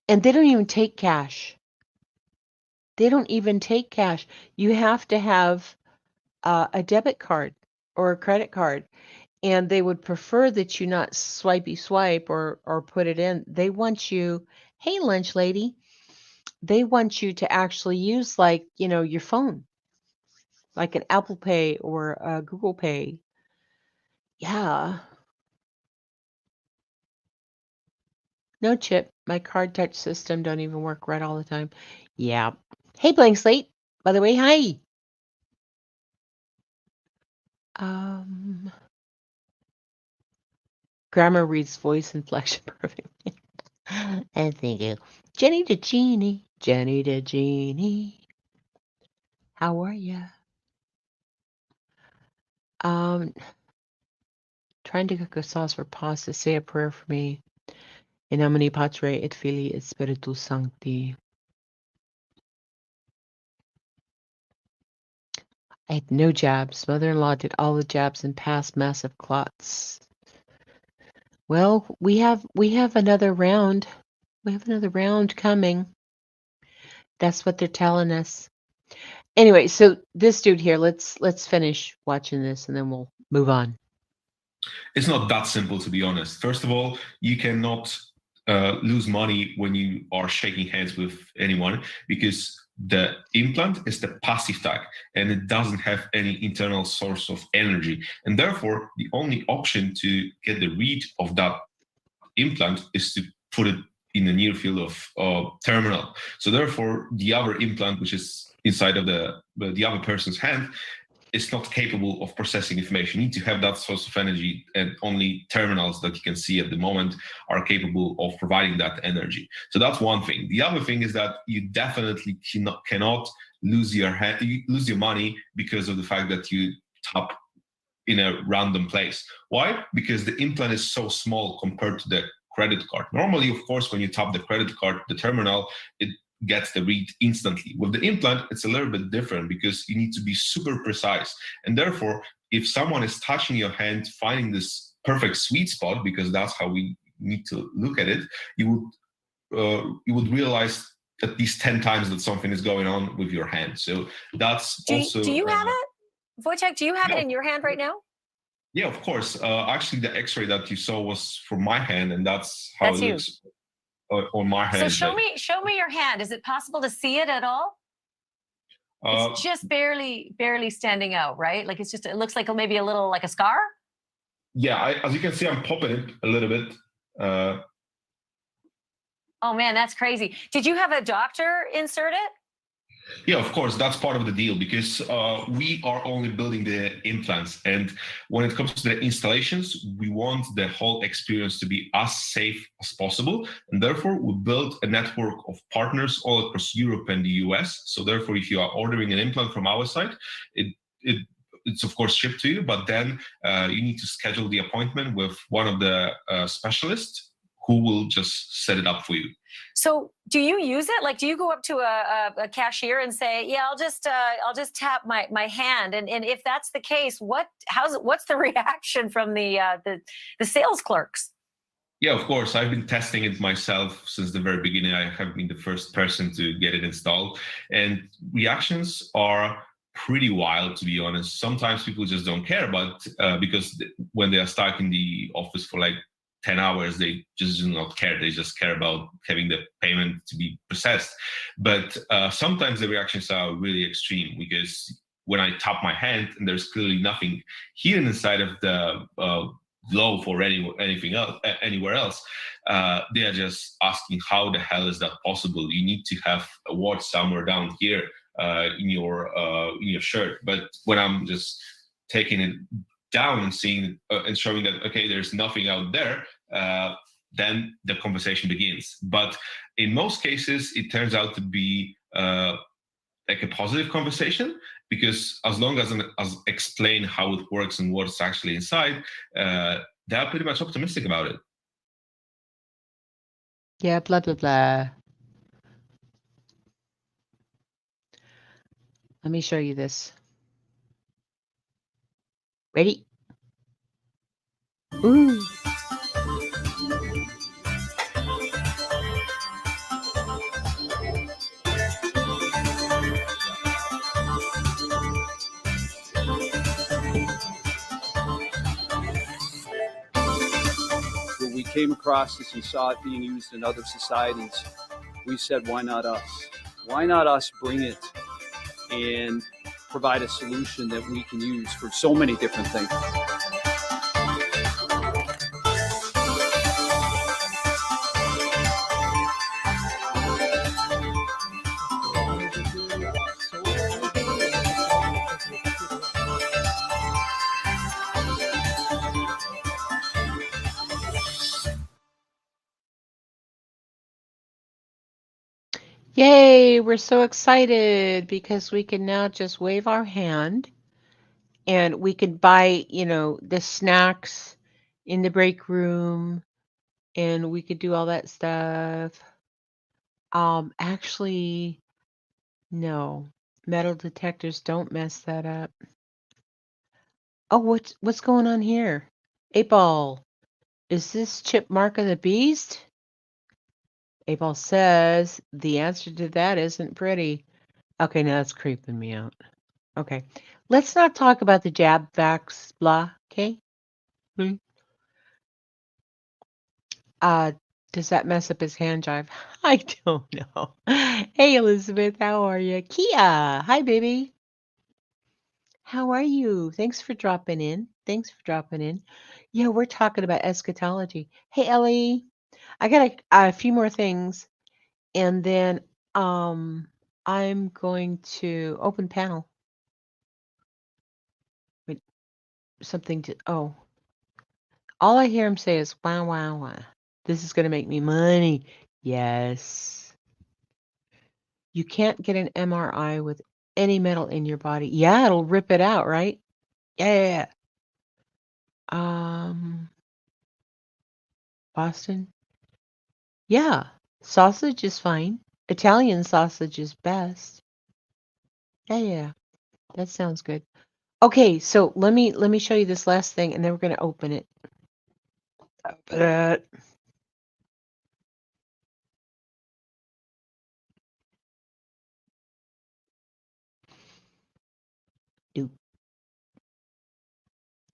[SPEAKER 1] and they don't even take cash. They don't even take cash. You have to have a debit card or a credit card, and they would prefer that you not swipey swipe or put it in. They want you, hey, lunch lady, they want you to actually use like, you know, your phone, like an Apple Pay or a Google Pay. Yeah. No chip. My card touch system don't even work right all the time. Yeah. Hey, Blank Slate. By the way, hi. Gramma reads voice inflection perfectly. And thank you. Jenny the Genie. Jenny the Genie. How are ya? Trying to cook a sauce for pasta. Say a prayer for me. In nomine Patre et Filii et Spiritus Sancti. I had no jabs. Mother-in-law did all the jabs and passed massive clots. Well, we have another round. We have another round coming. That's what they're telling us. Anyway, so this dude here, let's finish watching this and then we'll move on.
[SPEAKER 4] It's not that simple, to be honest. First of all, you cannot lose money when you are shaking hands with anyone because the implant is the passive tag and it doesn't have any internal source of energy. And therefore, the only option to get the read of that implant is to put it in the near field of terminal. So therefore, the other implant, which is inside of the other person's hand, is not capable of processing information. You need to have that source of energy, and only terminals that you can see at the moment are capable of providing that energy. So that's one thing. The other thing is that you definitely cannot lose your money because of the fact that you tap in a random place. Why? Because the implant is so small compared to the credit card. Normally, of course, when you tap the credit card, the terminal, it gets the read instantly. With the implant, it's a little bit different because you need to be super precise. And therefore, if someone is touching your hand, finding this perfect sweet spot, because that's how we need to look at it, you would realize at least 10 times that something is going on with your hand. So that's
[SPEAKER 3] Do
[SPEAKER 4] also.
[SPEAKER 3] you have it? Wojciech, do you have it in your hand right now?
[SPEAKER 4] Yeah, of course. Actually, the X-ray that you saw was for my hand, and that's how it looks on my hand.
[SPEAKER 3] So show me your hand. Is it possible to see it at all? It's just barely standing out, right? Like it looks like maybe a little like a scar.
[SPEAKER 4] Yeah, as you can see, I'm popping it a little bit.
[SPEAKER 3] Oh man, that's crazy. Did you have a doctor insert it?
[SPEAKER 4] Yeah, of course, that's part of the deal, because we are only building the implants. And when it comes to the installations, we want the whole experience to be as safe as possible. And therefore, we built a network of partners all across Europe and the US. So therefore, if you are ordering an implant from our site, it's of course shipped to you, but then you need to schedule the appointment with one of the specialists who will just set it up for you.
[SPEAKER 3] So do you use it? Like, do you go up to a cashier and say, yeah, I'll just tap my hand? And if that's the case, what's the reaction from the sales clerks?
[SPEAKER 4] Yeah, of course. I've been testing it myself since the very beginning. I have been the first person to get it installed, and reactions are pretty wild, to be honest. Sometimes people just don't care, but because when they are stuck in the office for like 10 hours, they just do not care. They just care about having the payment to be processed. But sometimes the reactions are really extreme, because when I tap my hand and there's clearly nothing hidden inside of the glove or anything else, anywhere else, they are just asking, how the hell is that possible? You need to have a watch somewhere down here in your shirt. But when I'm just taking it down and seeing and showing that, okay, there's nothing out there, then the conversation begins. But in most cases, it turns out to be like a positive conversation, because as long as I explain how it works and what's actually inside, they're pretty much optimistic about it.
[SPEAKER 1] Yeah, blah, blah, blah. Let me show you this. Ready? Ooh.
[SPEAKER 5] When we came across this and saw it being used in other societies, we said, why not us? Why not us bring it and provide a solution that we can use for so many different things?
[SPEAKER 1] Yay, we're so excited because we can now just wave our hand and we can buy, the snacks in the break room and we could do all that stuff. Actually, no. Metal detectors don't mess that up. Oh, what's going on here? 8-Ball. Is this chip mark of the beast? 8-Ball says the answer to that isn't pretty. Okay, now that's creeping me out. Okay. Let's not talk about the jab vax blah, okay? Does that mess up his hand jive? I don't know. Hey, Elizabeth, how are you? Kia, hi, baby. How are you? Thanks for dropping in. Yeah, we're talking about eschatology. Hey, Ellie, I got a few more things, and then I'm going to open panel. Wait, something to all I hear him say is wow, wow, wow. This is going to make me money. Yes. You can't get an MRI with any metal in your body. Yeah, it'll rip it out, right? Yeah. Boston. Yeah. Sausage is fine. Italian sausage is best. Yeah. That sounds good. Okay, so let me show you this last thing and then we're going to open it. Open it.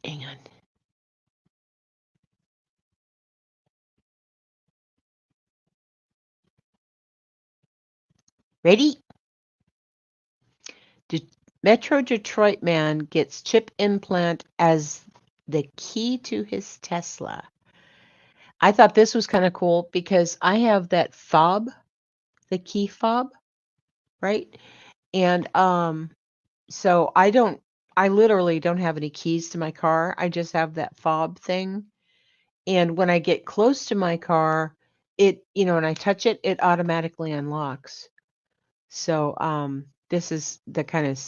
[SPEAKER 1] Hang on. Ready? Metro Detroit man gets chip implant as the key to his Tesla. I thought this was kind of cool because I have that fob, the key fob, right? And so I literally don't have any keys to my car. I just have that fob thing. And when I get close to my car, when I touch it, it automatically unlocks. So this is the kind of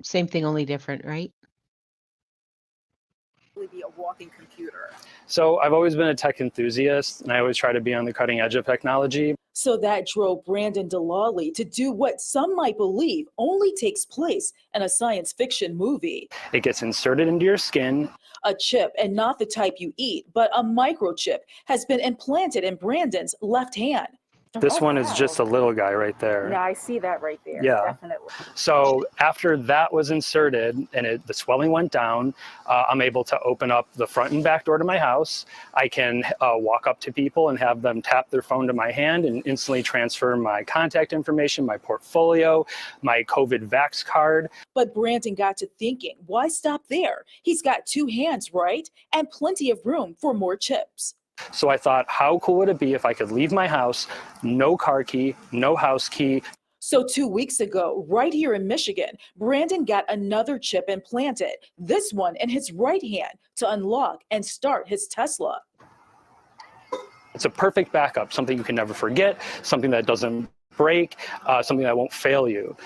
[SPEAKER 1] same thing, only different, right?
[SPEAKER 6] Be a walking computer.
[SPEAKER 7] So I've always been a tech enthusiast, and I always try to be on the cutting edge of technology.
[SPEAKER 6] So that drove Brandon Delali to do what some might believe only takes place in a science fiction movie.
[SPEAKER 7] It gets inserted into your skin.
[SPEAKER 6] A chip, and not the type you eat, but a microchip, has been implanted in Brandon's left hand.
[SPEAKER 7] This one is just a little guy right there.
[SPEAKER 6] Yeah, I see that right there.
[SPEAKER 7] Yeah.
[SPEAKER 6] Definitely.
[SPEAKER 7] So after that was inserted and the swelling went down, I'm able to open up the front and back door to my house. I can walk up to people and have them tap their phone to my hand and instantly transfer my contact information, my portfolio, my COVID vax card.
[SPEAKER 6] But Brandon got to thinking, why stop there? He's got 2 hands, right? And plenty of room for more chips.
[SPEAKER 7] So I thought, how cool would it be if I could leave my house, no car key, no house key.
[SPEAKER 6] So 2 weeks ago, right here in Michigan, Brandon got another chip implanted, this one in his right hand, to unlock and start his Tesla.
[SPEAKER 7] It's a perfect backup, something you can never forget, something that doesn't break, something that won't fail you.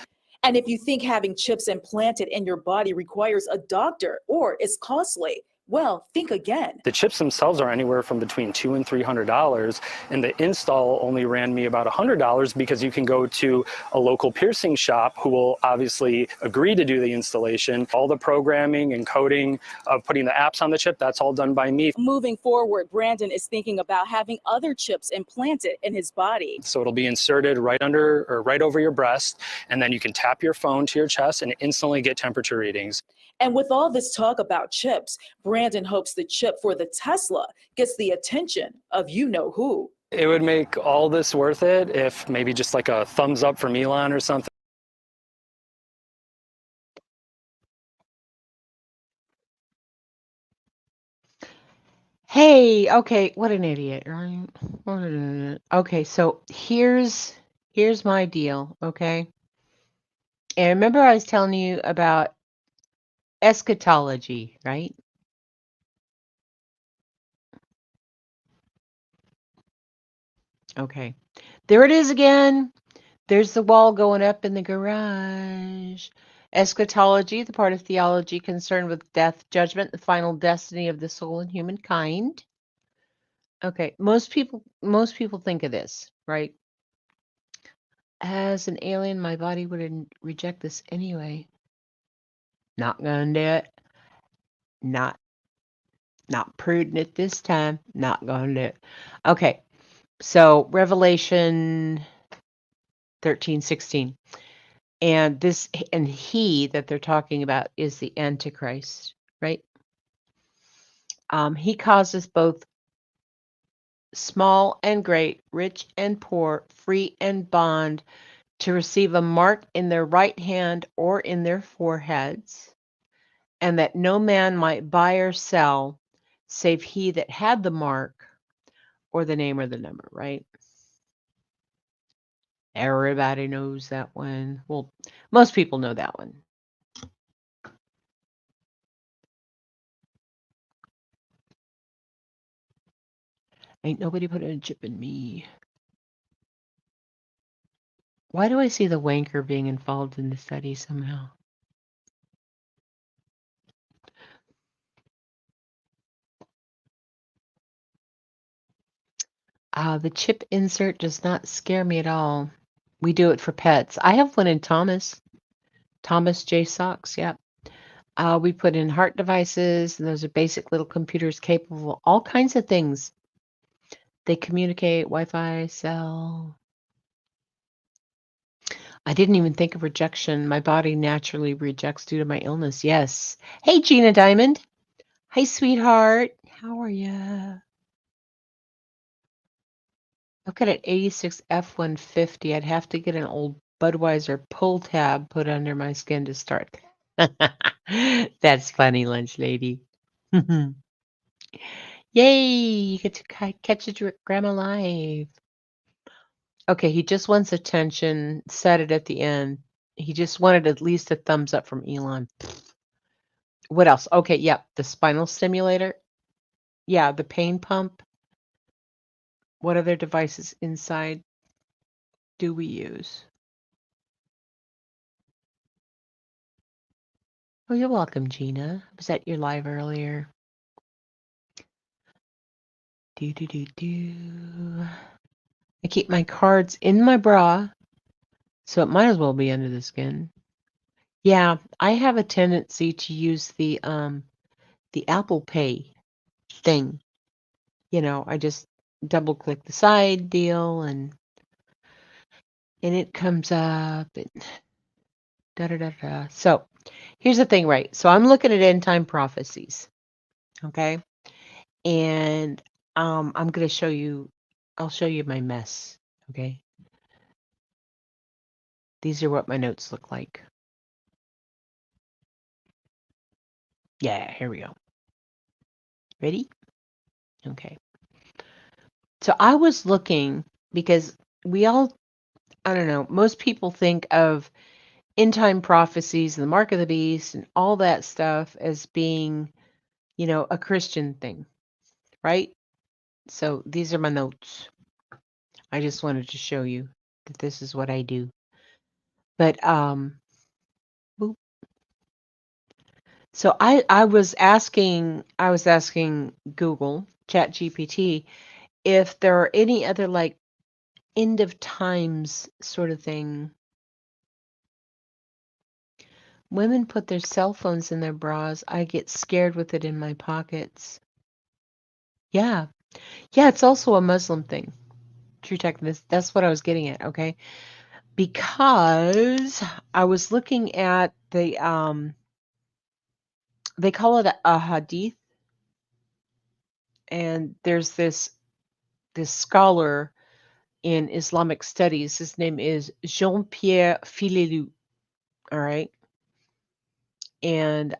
[SPEAKER 6] And if you think having chips implanted in your body requires a doctor or is costly, well, think again.
[SPEAKER 7] The chips themselves are anywhere from between $200 and $300, and the install only ran me about $100 because you can go to a local piercing shop who will obviously agree to do the installation. All the programming and coding of putting the apps on the chip, that's all done by me.
[SPEAKER 6] Moving forward, Brandon is thinking about having other chips implanted in his body.
[SPEAKER 7] So it'll be inserted right under or right over your breast, and then you can tap your phone to your chest and instantly get temperature readings.
[SPEAKER 6] And with all this talk about chips, Brandon hopes the chip for the Tesla gets the attention of you-know-who.
[SPEAKER 7] It would make all this worth it if maybe just like a thumbs up from Elon or something.
[SPEAKER 1] Hey, okay, what an idiot, right? What an idiot. Okay, so here's my deal, okay? And remember I was telling you about eschatology, right? Okay. There it is again. There's the wall going up in the garage. Eschatology, the part of theology concerned with death, judgment, the final destiny of the soul and humankind. Okay, most people think of this, right? As an alien, my body would reject this anyway. Not gonna do it. Not prudent at this time. Not gonna do it. Okay, so Revelation 13:16. And he that they're talking about is the Antichrist, right? He causes both small and great, rich and poor, free and bond, to receive a mark in their right hand or in their foreheads, and that no man might buy or sell save he that had the mark or the name or the number, right? Everybody knows that one. Well, most people know that one. Ain't nobody put a chip in me. Why do I see the wanker being involved in the study somehow? The chip insert does not scare me at all. We do it for pets. I have one in Thomas J. Socks, yep. We put in heart devices, and those are basic little computers capable of all kinds of things. They communicate, Wi-Fi, cell. I didn't even think of rejection. My body naturally rejects due to my illness. Yes. Hey, Gina Diamond. Hi, sweetheart. How are ya? I've got an 86 F-150. I'd have to get an old Budweiser pull tab put under my skin to start. That's funny, lunch lady. Yay! You get to catch a Gramma live. Okay, he just wants attention. Said it at the end. He just wanted at least a thumbs up from Elon. What else? Okay, yep, the spinal stimulator. Yeah, the pain pump. What other devices inside do we use? Oh, you're welcome, Gina. I was at your live earlier. Do. I keep my cards in my bra, so it might as well be under the skin. Yeah, I have a tendency to use the Apple Pay thing. You know, I just double click the side deal and it comes up and da da da da. So here's the thing, right? So I'm looking at end time prophecies. Okay. And I'm gonna show you, I'll show you my mess. Okay. These are what my notes look like. Yeah, here we go. Ready? Okay. So I was looking because we all, I don't know, most people think of end time prophecies and the mark of the beast and all that stuff as being, you know, a Christian thing, right? So these are my notes. I just wanted to show you that this is what I do. But boop. So I was asking Google, Chat GPT, if there are any other like end of times sort of thing. Women put their cell phones in their bras. I get scared with it in my pockets. Yeah. Yeah, it's also a Muslim thing. True Tech, that's what I was getting at, okay? Because I was looking at the they call it a hadith, and there's this scholar in Islamic studies. His name is Jean-Pierre Filelou, all right? And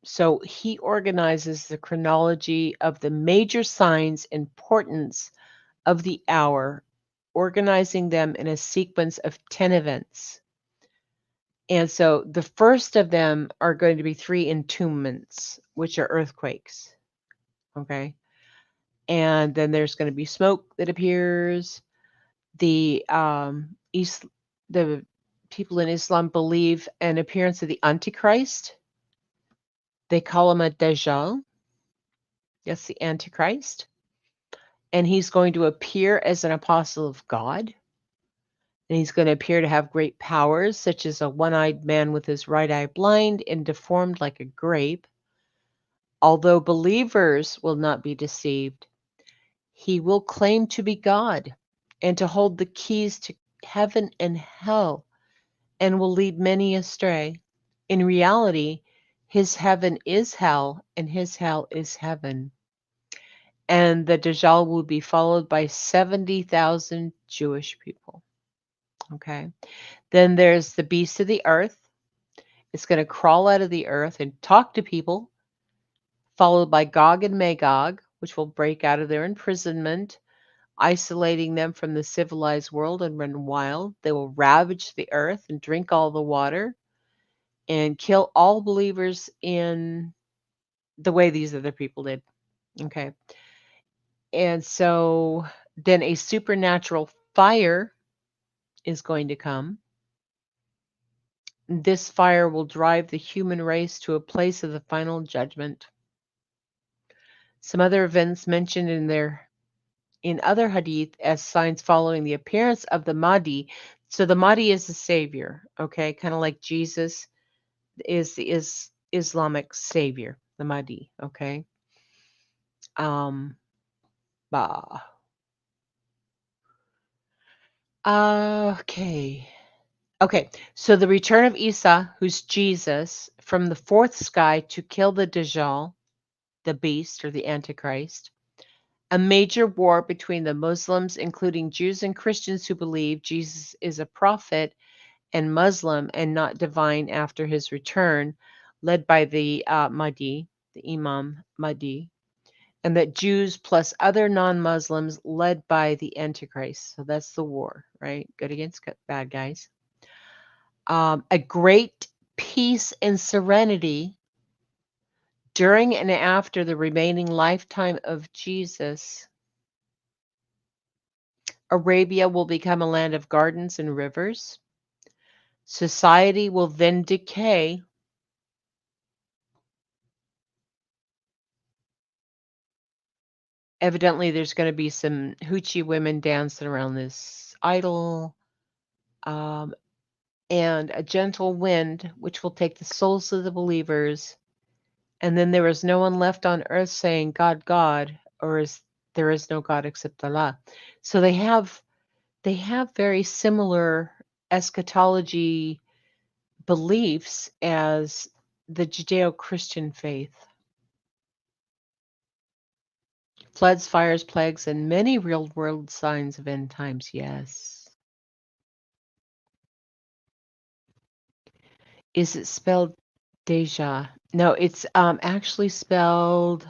[SPEAKER 1] so he organizes the chronology of the major signs importance of the hour, organizing them in a sequence of 10 events. And so the first of them are going to be 3 entombments, which are earthquakes. Okay. And then there's going to be smoke that appears. The the people in Islam believe an appearance of the Antichrist. They call him a Dajjal. That's the Antichrist. And he's going to appear as an apostle of God. And he's going to appear to have great powers, such as a one-eyed man with his right eye blind and deformed like a grape. Although believers will not be deceived, he will claim to be God and to hold the keys to heaven and hell and will lead many astray. In reality, his heaven is hell and his hell is heaven. And the Dajjal will be followed by 70,000 Jewish people. Okay. Then there's the beast of the earth. It's going to crawl out of the earth and talk to people, followed by Gog and Magog, which will break out of their imprisonment, isolating them from the civilized world and run wild. They will ravage the earth and drink all the water and kill all believers in the way these other people did. Okay. And so then a supernatural fire is going to come. This fire will drive the human race to a place of the final judgment. Some other events mentioned in other hadith as signs following the appearance of the Mahdi. So the Mahdi is the savior, okay? Kind of like Jesus is the Islamic savior, the Mahdi, okay? Bah. Okay. Okay, so the return of Isa, who's Jesus, from the fourth sky to kill the Dajjal. the beast or the Antichrist. A major war between the Muslims, including Jews and Christians who believe Jesus is a prophet and Muslim and not divine after his return, led by the Mahdi, the Imam Mahdi, and that Jews plus other non-Muslims led by the Antichrist. So that's the war, right? Good against bad guys. A great peace and serenity during and after the remaining lifetime of Jesus. Arabia will become a land of gardens and rivers. Society will then decay. Evidently, there's going to be some hoochie women dancing around this idol, and a gentle wind, which will take the souls of the believers. And then there is no one left on earth saying, God, God, or there is no God except Allah. So they have very similar eschatology beliefs as the Judeo-Christian faith. Floods, fires, plagues, and many real-world signs of end times, yes. Is it spelled Deja? No, it's actually spelled,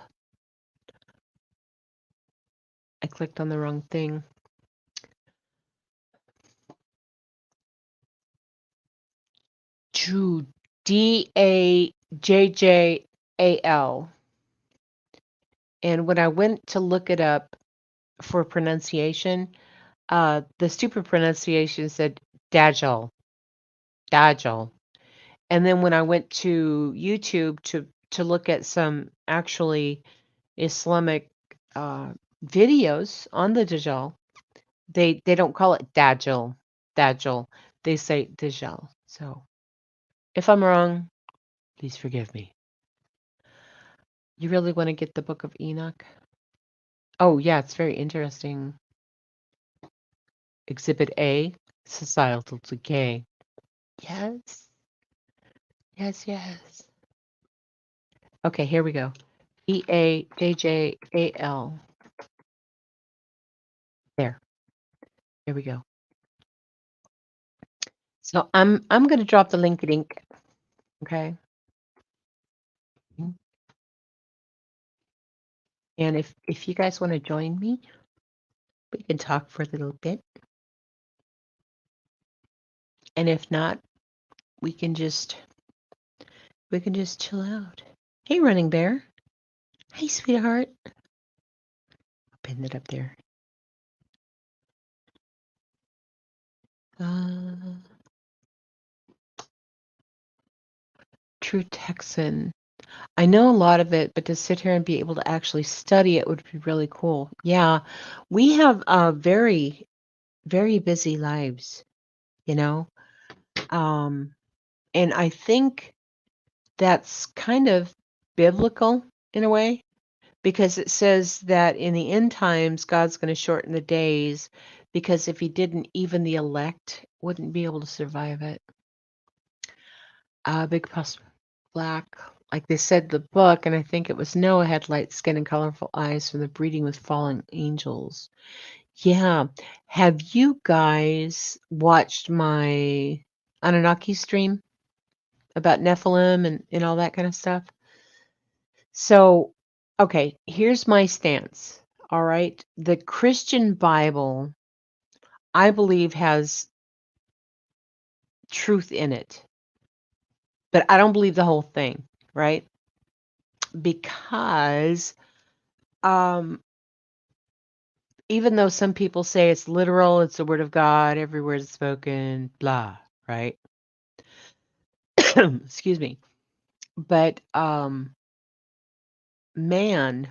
[SPEAKER 1] I clicked on the wrong thing. Dajjal. And when I went to look it up for pronunciation, the stupid pronunciation said Dajjal. Dajjal. And then when I went to YouTube to look at some actually Islamic videos on the Dajjal, they don't call it Dajjal. Dajjal. They say Dajjal. So if I'm wrong, please forgive me. You really want to get the Book of Enoch? Oh, yeah, it's very interesting. Exhibit A, societal decay. Yes. Yes, yes. Okay, here we go. Dajjal. There. Here we go. So I'm going to drop the link. Okay. And if you guys want to join me, we can talk for a little bit. And if not, we can just chill out. Hey, Running Bear. Hey, sweetheart. I'll pin it up there. True Texan. I know a lot of it, but to sit here and be able to actually study it would be really cool. Yeah, we have very, very busy lives, you know? And I think that's kind of biblical in a way, because it says that in the end times, God's going to shorten the days, because if he didn't, even the elect wouldn't be able to survive it. Big Puss Black, like they said, the book, and I think it was Noah, had light skin and colorful eyes from the breeding with fallen angels. Yeah. Have you guys watched my Anunnaki stream about Nephilim and all that kind of stuff? So, okay, here's my stance. All right. The Christian Bible, I believe, has truth in it, but I don't believe the whole thing, right? Because even though some people say it's literal, it's the word of God, every word is spoken, blah, right? Excuse me. But man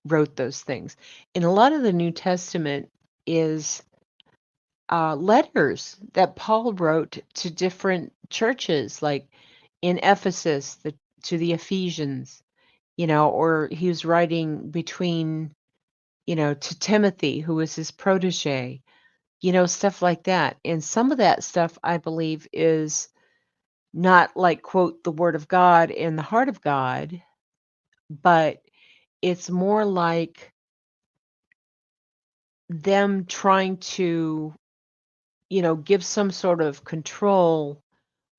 [SPEAKER 1] wrote those things. And a lot of the New Testament is letters that Paul wrote to different churches, like in Ephesus, to the Ephesians, or he was writing between, to Timothy, who was his protege, stuff like that. And some of that stuff, I believe, is not like, quote, the word of God and the heart of God, but it's more like them trying to, give some sort of control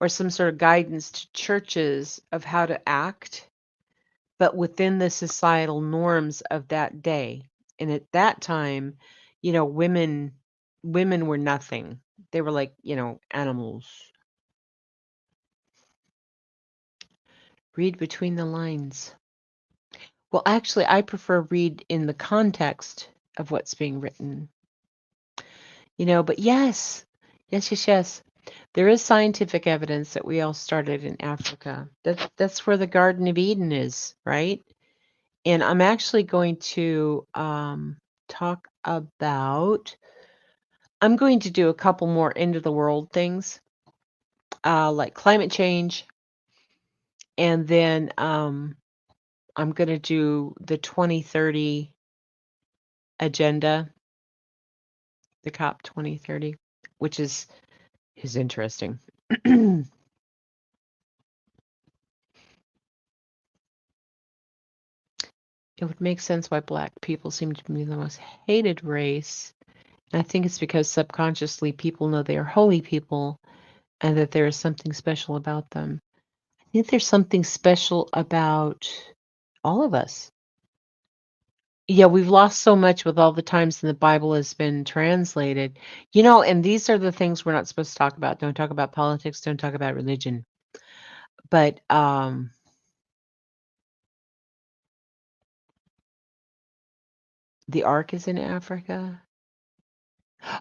[SPEAKER 1] or some sort of guidance to churches of how to act, but within the societal norms of that day. And at that time, women were nothing. They were like, animals. Read between the lines. Well, actually, I prefer read in the context of what's being written. But yes, yes, yes, yes. There is scientific evidence that we all started in Africa. That's where the Garden of Eden is, right? And I'm actually going to talk about. I'm going to do a couple more end of the world things, like climate change, and then I'm going to do the 2030 agenda, the COP 2030, which is interesting. It would make sense why Black people seem to be the most hated race. And I think it's because subconsciously people know they are holy people and that there is something special about them. I think there's something special about all of us. Yeah, we've lost so much with all the times the Bible has been translated. And these are the things we're not supposed to talk about. Don't talk about politics, don't talk about religion. But the Ark is in Africa.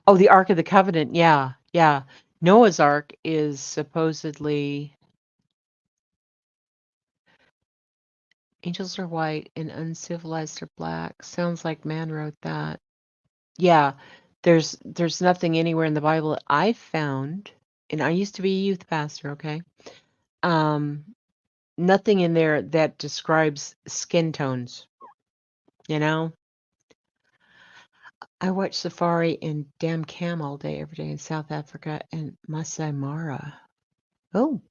[SPEAKER 1] Oh, the Ark of the Covenant. Yeah, yeah. Noah's Ark is supposedly angels are white and uncivilized are black. Sounds like man wrote that. Yeah, there's nothing anywhere in the Bible that I found, and I used to be a youth pastor, okay? Um, Nothing in there that describes skin tones, you know? I watch Safari and Damn Cam all day, every day in South Africa and Masai Mara. Oh,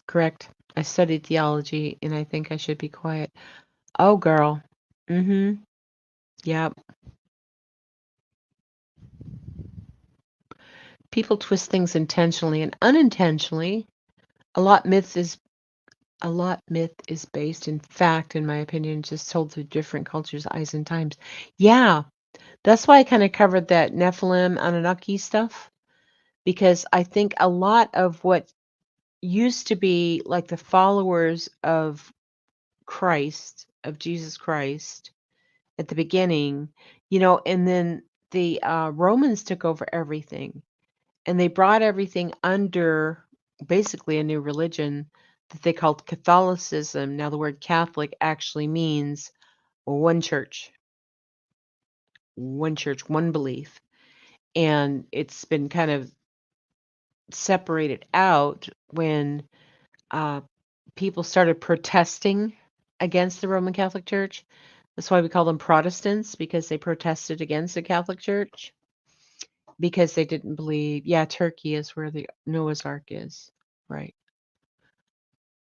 [SPEAKER 1] correct. I studied theology and I think I should be quiet. Oh, girl. Mm-hmm. Yep. People twist things intentionally and unintentionally. A lot myth is based in fact, in my opinion, just told through different cultures, eyes, and times. Yeah, that's why I kind of covered that Nephilim Anunnaki stuff, because I think a lot of what used to be like the followers of Christ, of Jesus Christ, at the beginning, and then the Romans took over everything, and they brought everything under basically a new religion that they called Catholicism. Now, the word Catholic actually means one church, one belief. And it's been kind of separated out when uh, people started protesting against the Roman Catholic Church. That's why we call them Protestants, because they protested against the Catholic Church because they didn't believe. Yeah, Turkey is where the Noah's Ark is, right?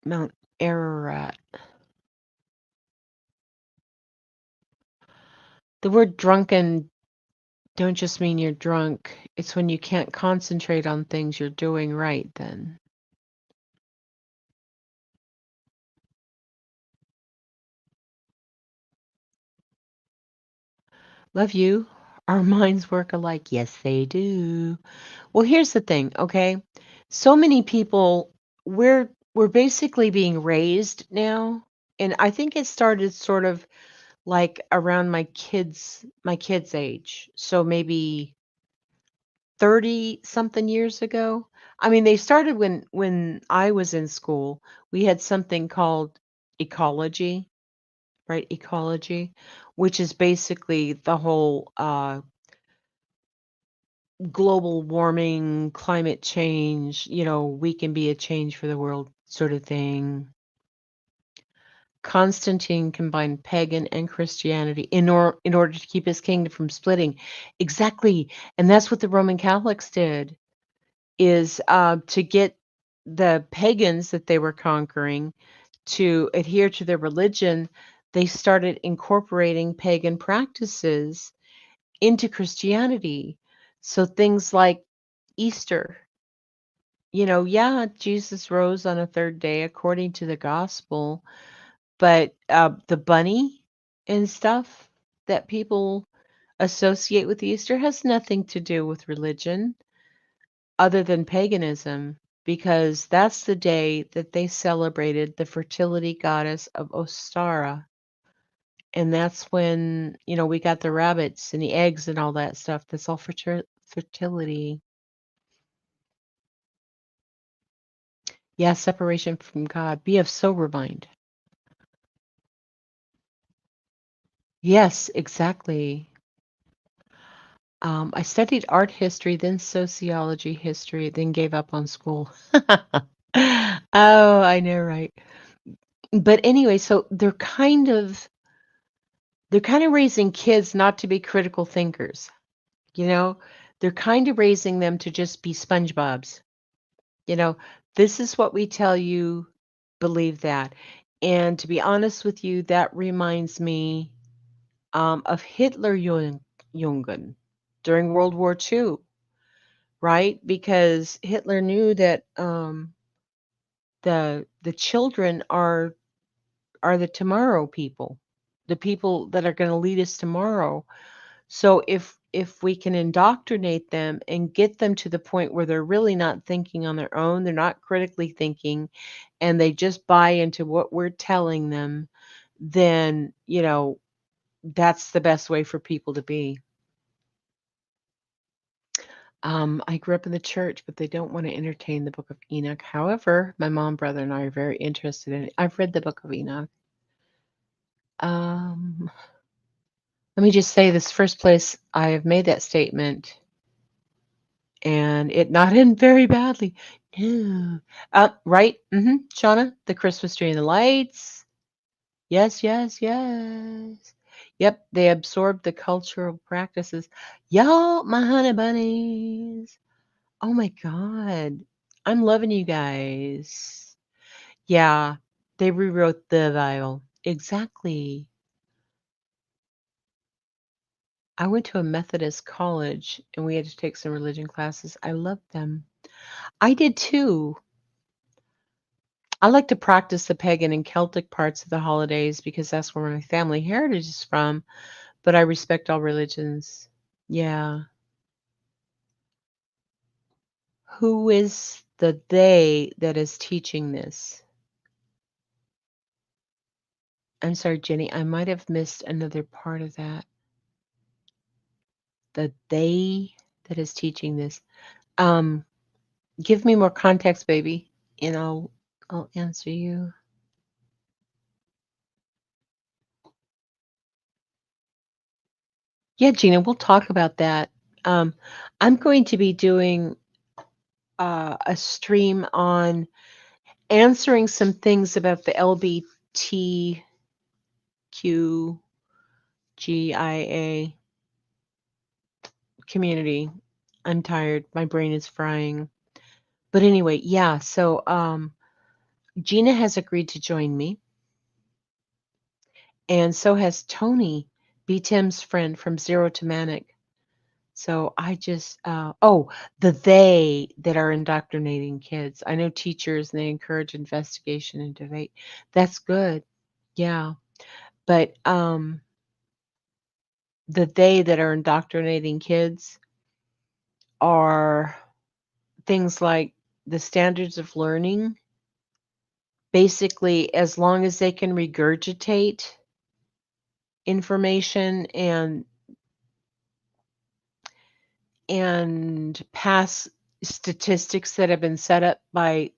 [SPEAKER 1] Mount Ararat. The word drunken don't just mean you're drunk. It's when you can't concentrate on things you're doing right then. Love you. Our minds work alike. Yes, they do. Well, here's the thing, okay? So many people we're basically being raised now, and I think it started sort of like around my kids' age. So maybe 30 something years ago. I mean, they started when I was in school. We had something called ecology, right? Ecology, which is basically the whole global warming, climate change, we can be a change for the world sort of thing. Constantine combined pagan and Christianity in order to keep his kingdom from splitting. Exactly. And that's what the Roman Catholics did, is to get the pagans that they were conquering to adhere to their religion, they started incorporating pagan practices into Christianity. So things like Easter, yeah, Jesus rose on a third day according to the gospel, but the bunny and stuff that people associate with Easter has nothing to do with religion other than paganism, because that's the day that they celebrated the fertility goddess of Ostara. And that's when, we got the rabbits and the eggs and all that stuff. That's all fertility. Yeah, separation from God. Be of sober mind. Yes, exactly. I studied art history, then sociology history, then gave up on school. Oh, I know, right? But anyway, so they're kind of raising kids not to be critical thinkers. You know, they're kind of raising them to just be SpongeBobs. You know, this is what we tell you, believe that. And to be honest with you, that reminds me of Hitler Jungen during World War II, right? Because Hitler knew that the children are the tomorrow people, the people that are going to lead us tomorrow. So if we can indoctrinate them and get them to the point where they're really not thinking on their own, they're not critically thinking, and they just buy into what we're telling them, then, that's the best way for people to be. I grew up in the church, but they don't want to entertain the Book of Enoch. However, my mom, brother, and I are very interested in it. I've read the Book of Enoch. Um, Let me just say this first place I have made that statement, and it not end very badly. No. Right? Shauna, the Christmas tree and the lights. Yes, yes, yes. Yep, they absorbed the cultural practices. Y'all, my honey bunnies. Oh my God. I'm loving you guys. Yeah, they rewrote the Bible. Exactly. I went to a Methodist college and we had to take some religion classes. I loved them. I did too. I like to practice the pagan and Celtic parts of the holidays because that's where my family heritage is from, but I respect all religions. Yeah. Who is the they that is teaching this? I'm sorry, Jenny, I might have missed another part of that. The they that is teaching this. Um, Give me more context, baby, and I'll answer you. Yeah, Gina, we'll talk about that. Um, I'm going to be doing a stream on answering some things about the LBTQGIA community. I'm tired. My brain is frying. But anyway, yeah, so Gina has agreed to join me, and so has Tony, B. Tim's friend from Zero to Manic. So I just, the they that are indoctrinating kids. I know teachers and they encourage investigation and debate. That's good. Yeah. But the they that are indoctrinating kids are things like the standards of learning. Basically, as long as they can regurgitate information and pass statistics that have been set up by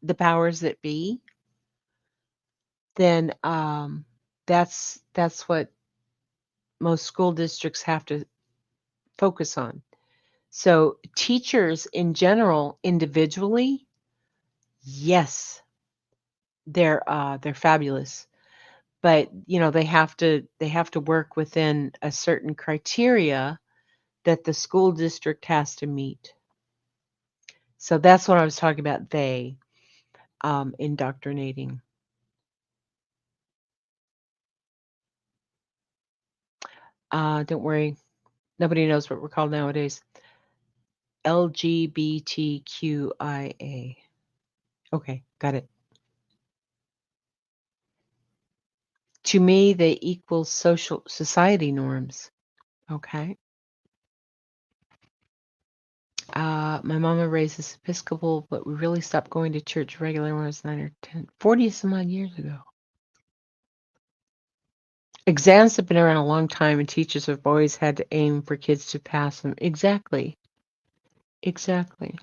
[SPEAKER 1] the powers that be, then that's what most school districts have to focus on. So teachers in general, individually, yes, they're fabulous, but they have to work within a certain criteria that the school district has to meet. So that's what I was talking about. They. indoctrinating. Don't worry. Nobody knows what we're called nowadays. LGBTQIA. Okay, got it. To me, they equal social society norms. Okay. My mama raised us Episcopal, but we really stopped going to church regular when I was 9 or 10, 40 some odd years ago. Exams have been around a long time, and teachers have always had to aim for kids to pass them. Exactly. Exactly.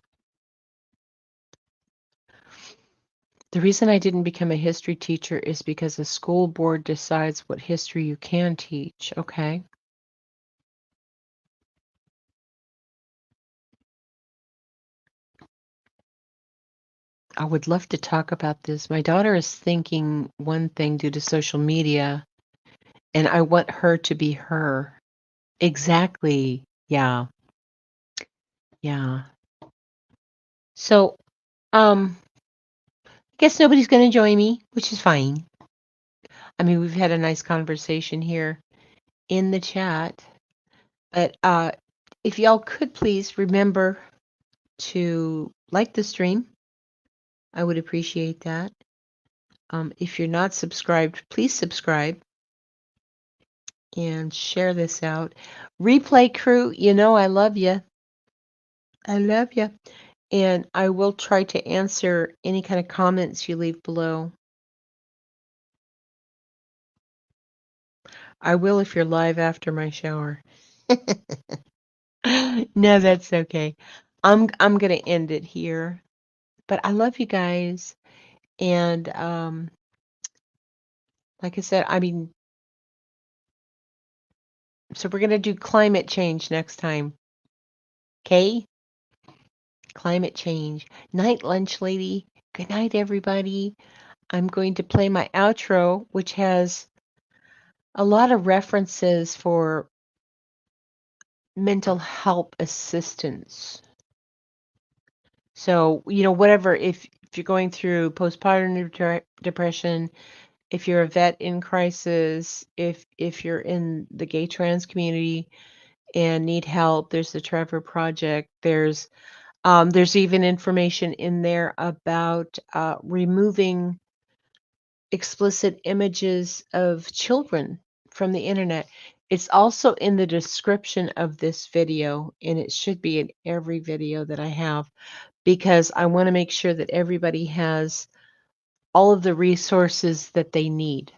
[SPEAKER 1] The reason I didn't become a history teacher is because the school board decides what history you can teach. Okay. I would love to talk about this. My daughter is thinking one thing due to social media, and I want her to be her. Exactly. Yeah. Yeah. So, I guess nobody's going to join me, which is fine. I mean, we've had a nice conversation here in the chat, but if y'all could please remember to like the stream, I would appreciate that. If you're not subscribed, please subscribe and share this out. Replay crew, you know I love you. I love you. And I will try to answer any kind of comments you leave below. I will if you're live after my shower. No, that's okay. I'm gonna end it here. But I love you guys. And like I said, I mean, so we're gonna do climate change next time. Okay? Climate change. Night lunch lady. Good night, everybody. I'm going to play my outro, which has a lot of references for mental health assistance. So, whatever, if you're going through postpartum depression, if you're a vet in crisis, if you're in the gay trans community and need help, there's the Trevor Project. There's even information in there about removing explicit images of children from the internet. It's also in the description of this video, and it should be in every video that I have, because I want to make sure that everybody has all of the resources that they need,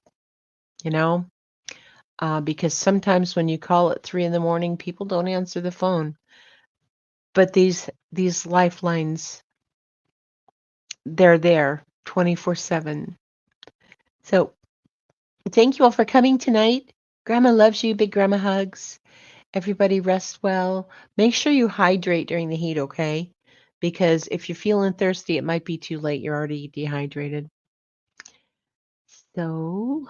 [SPEAKER 1] because sometimes when you call at 3 a.m, people don't answer the phone. But these lifelines, they're there 24/7. So thank you all for coming tonight. Grandma loves you. Big grandma hugs. Everybody rest well. Make sure you hydrate during the heat, okay? Because if you're feeling thirsty, it might be too late. You're already dehydrated. So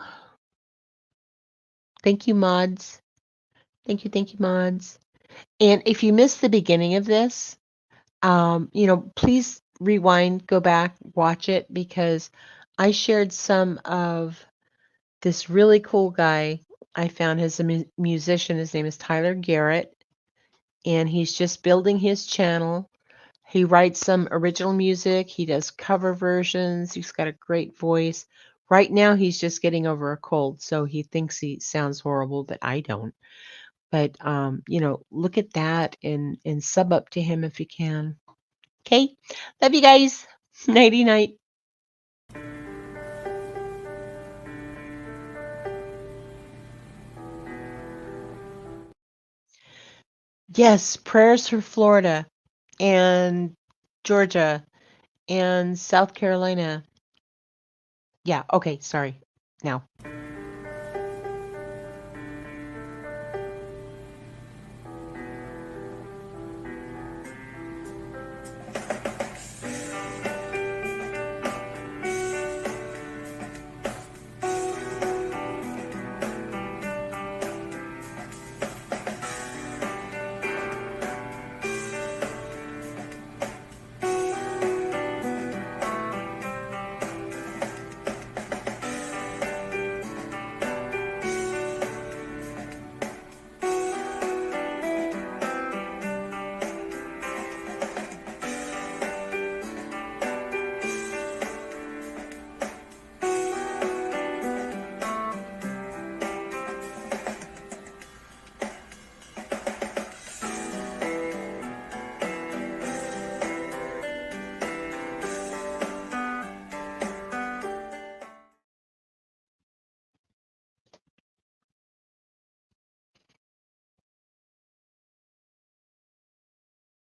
[SPEAKER 1] thank you, mods. Thank you, mods. And if you missed the beginning of this, please rewind, go back, watch it, because I shared some of this really cool guy I found as a musician. His name is Tyler Garrett, and he's just building his channel. He writes some original music. He does cover versions. He's got a great voice. Right now, he's just getting over a cold, so he thinks he sounds horrible, but I don't. But, look at that and sub up to him if you can. Okay? Love you guys. Nighty night. Yes, prayers for Florida and Georgia and South Carolina. Yeah, okay, sorry. Now.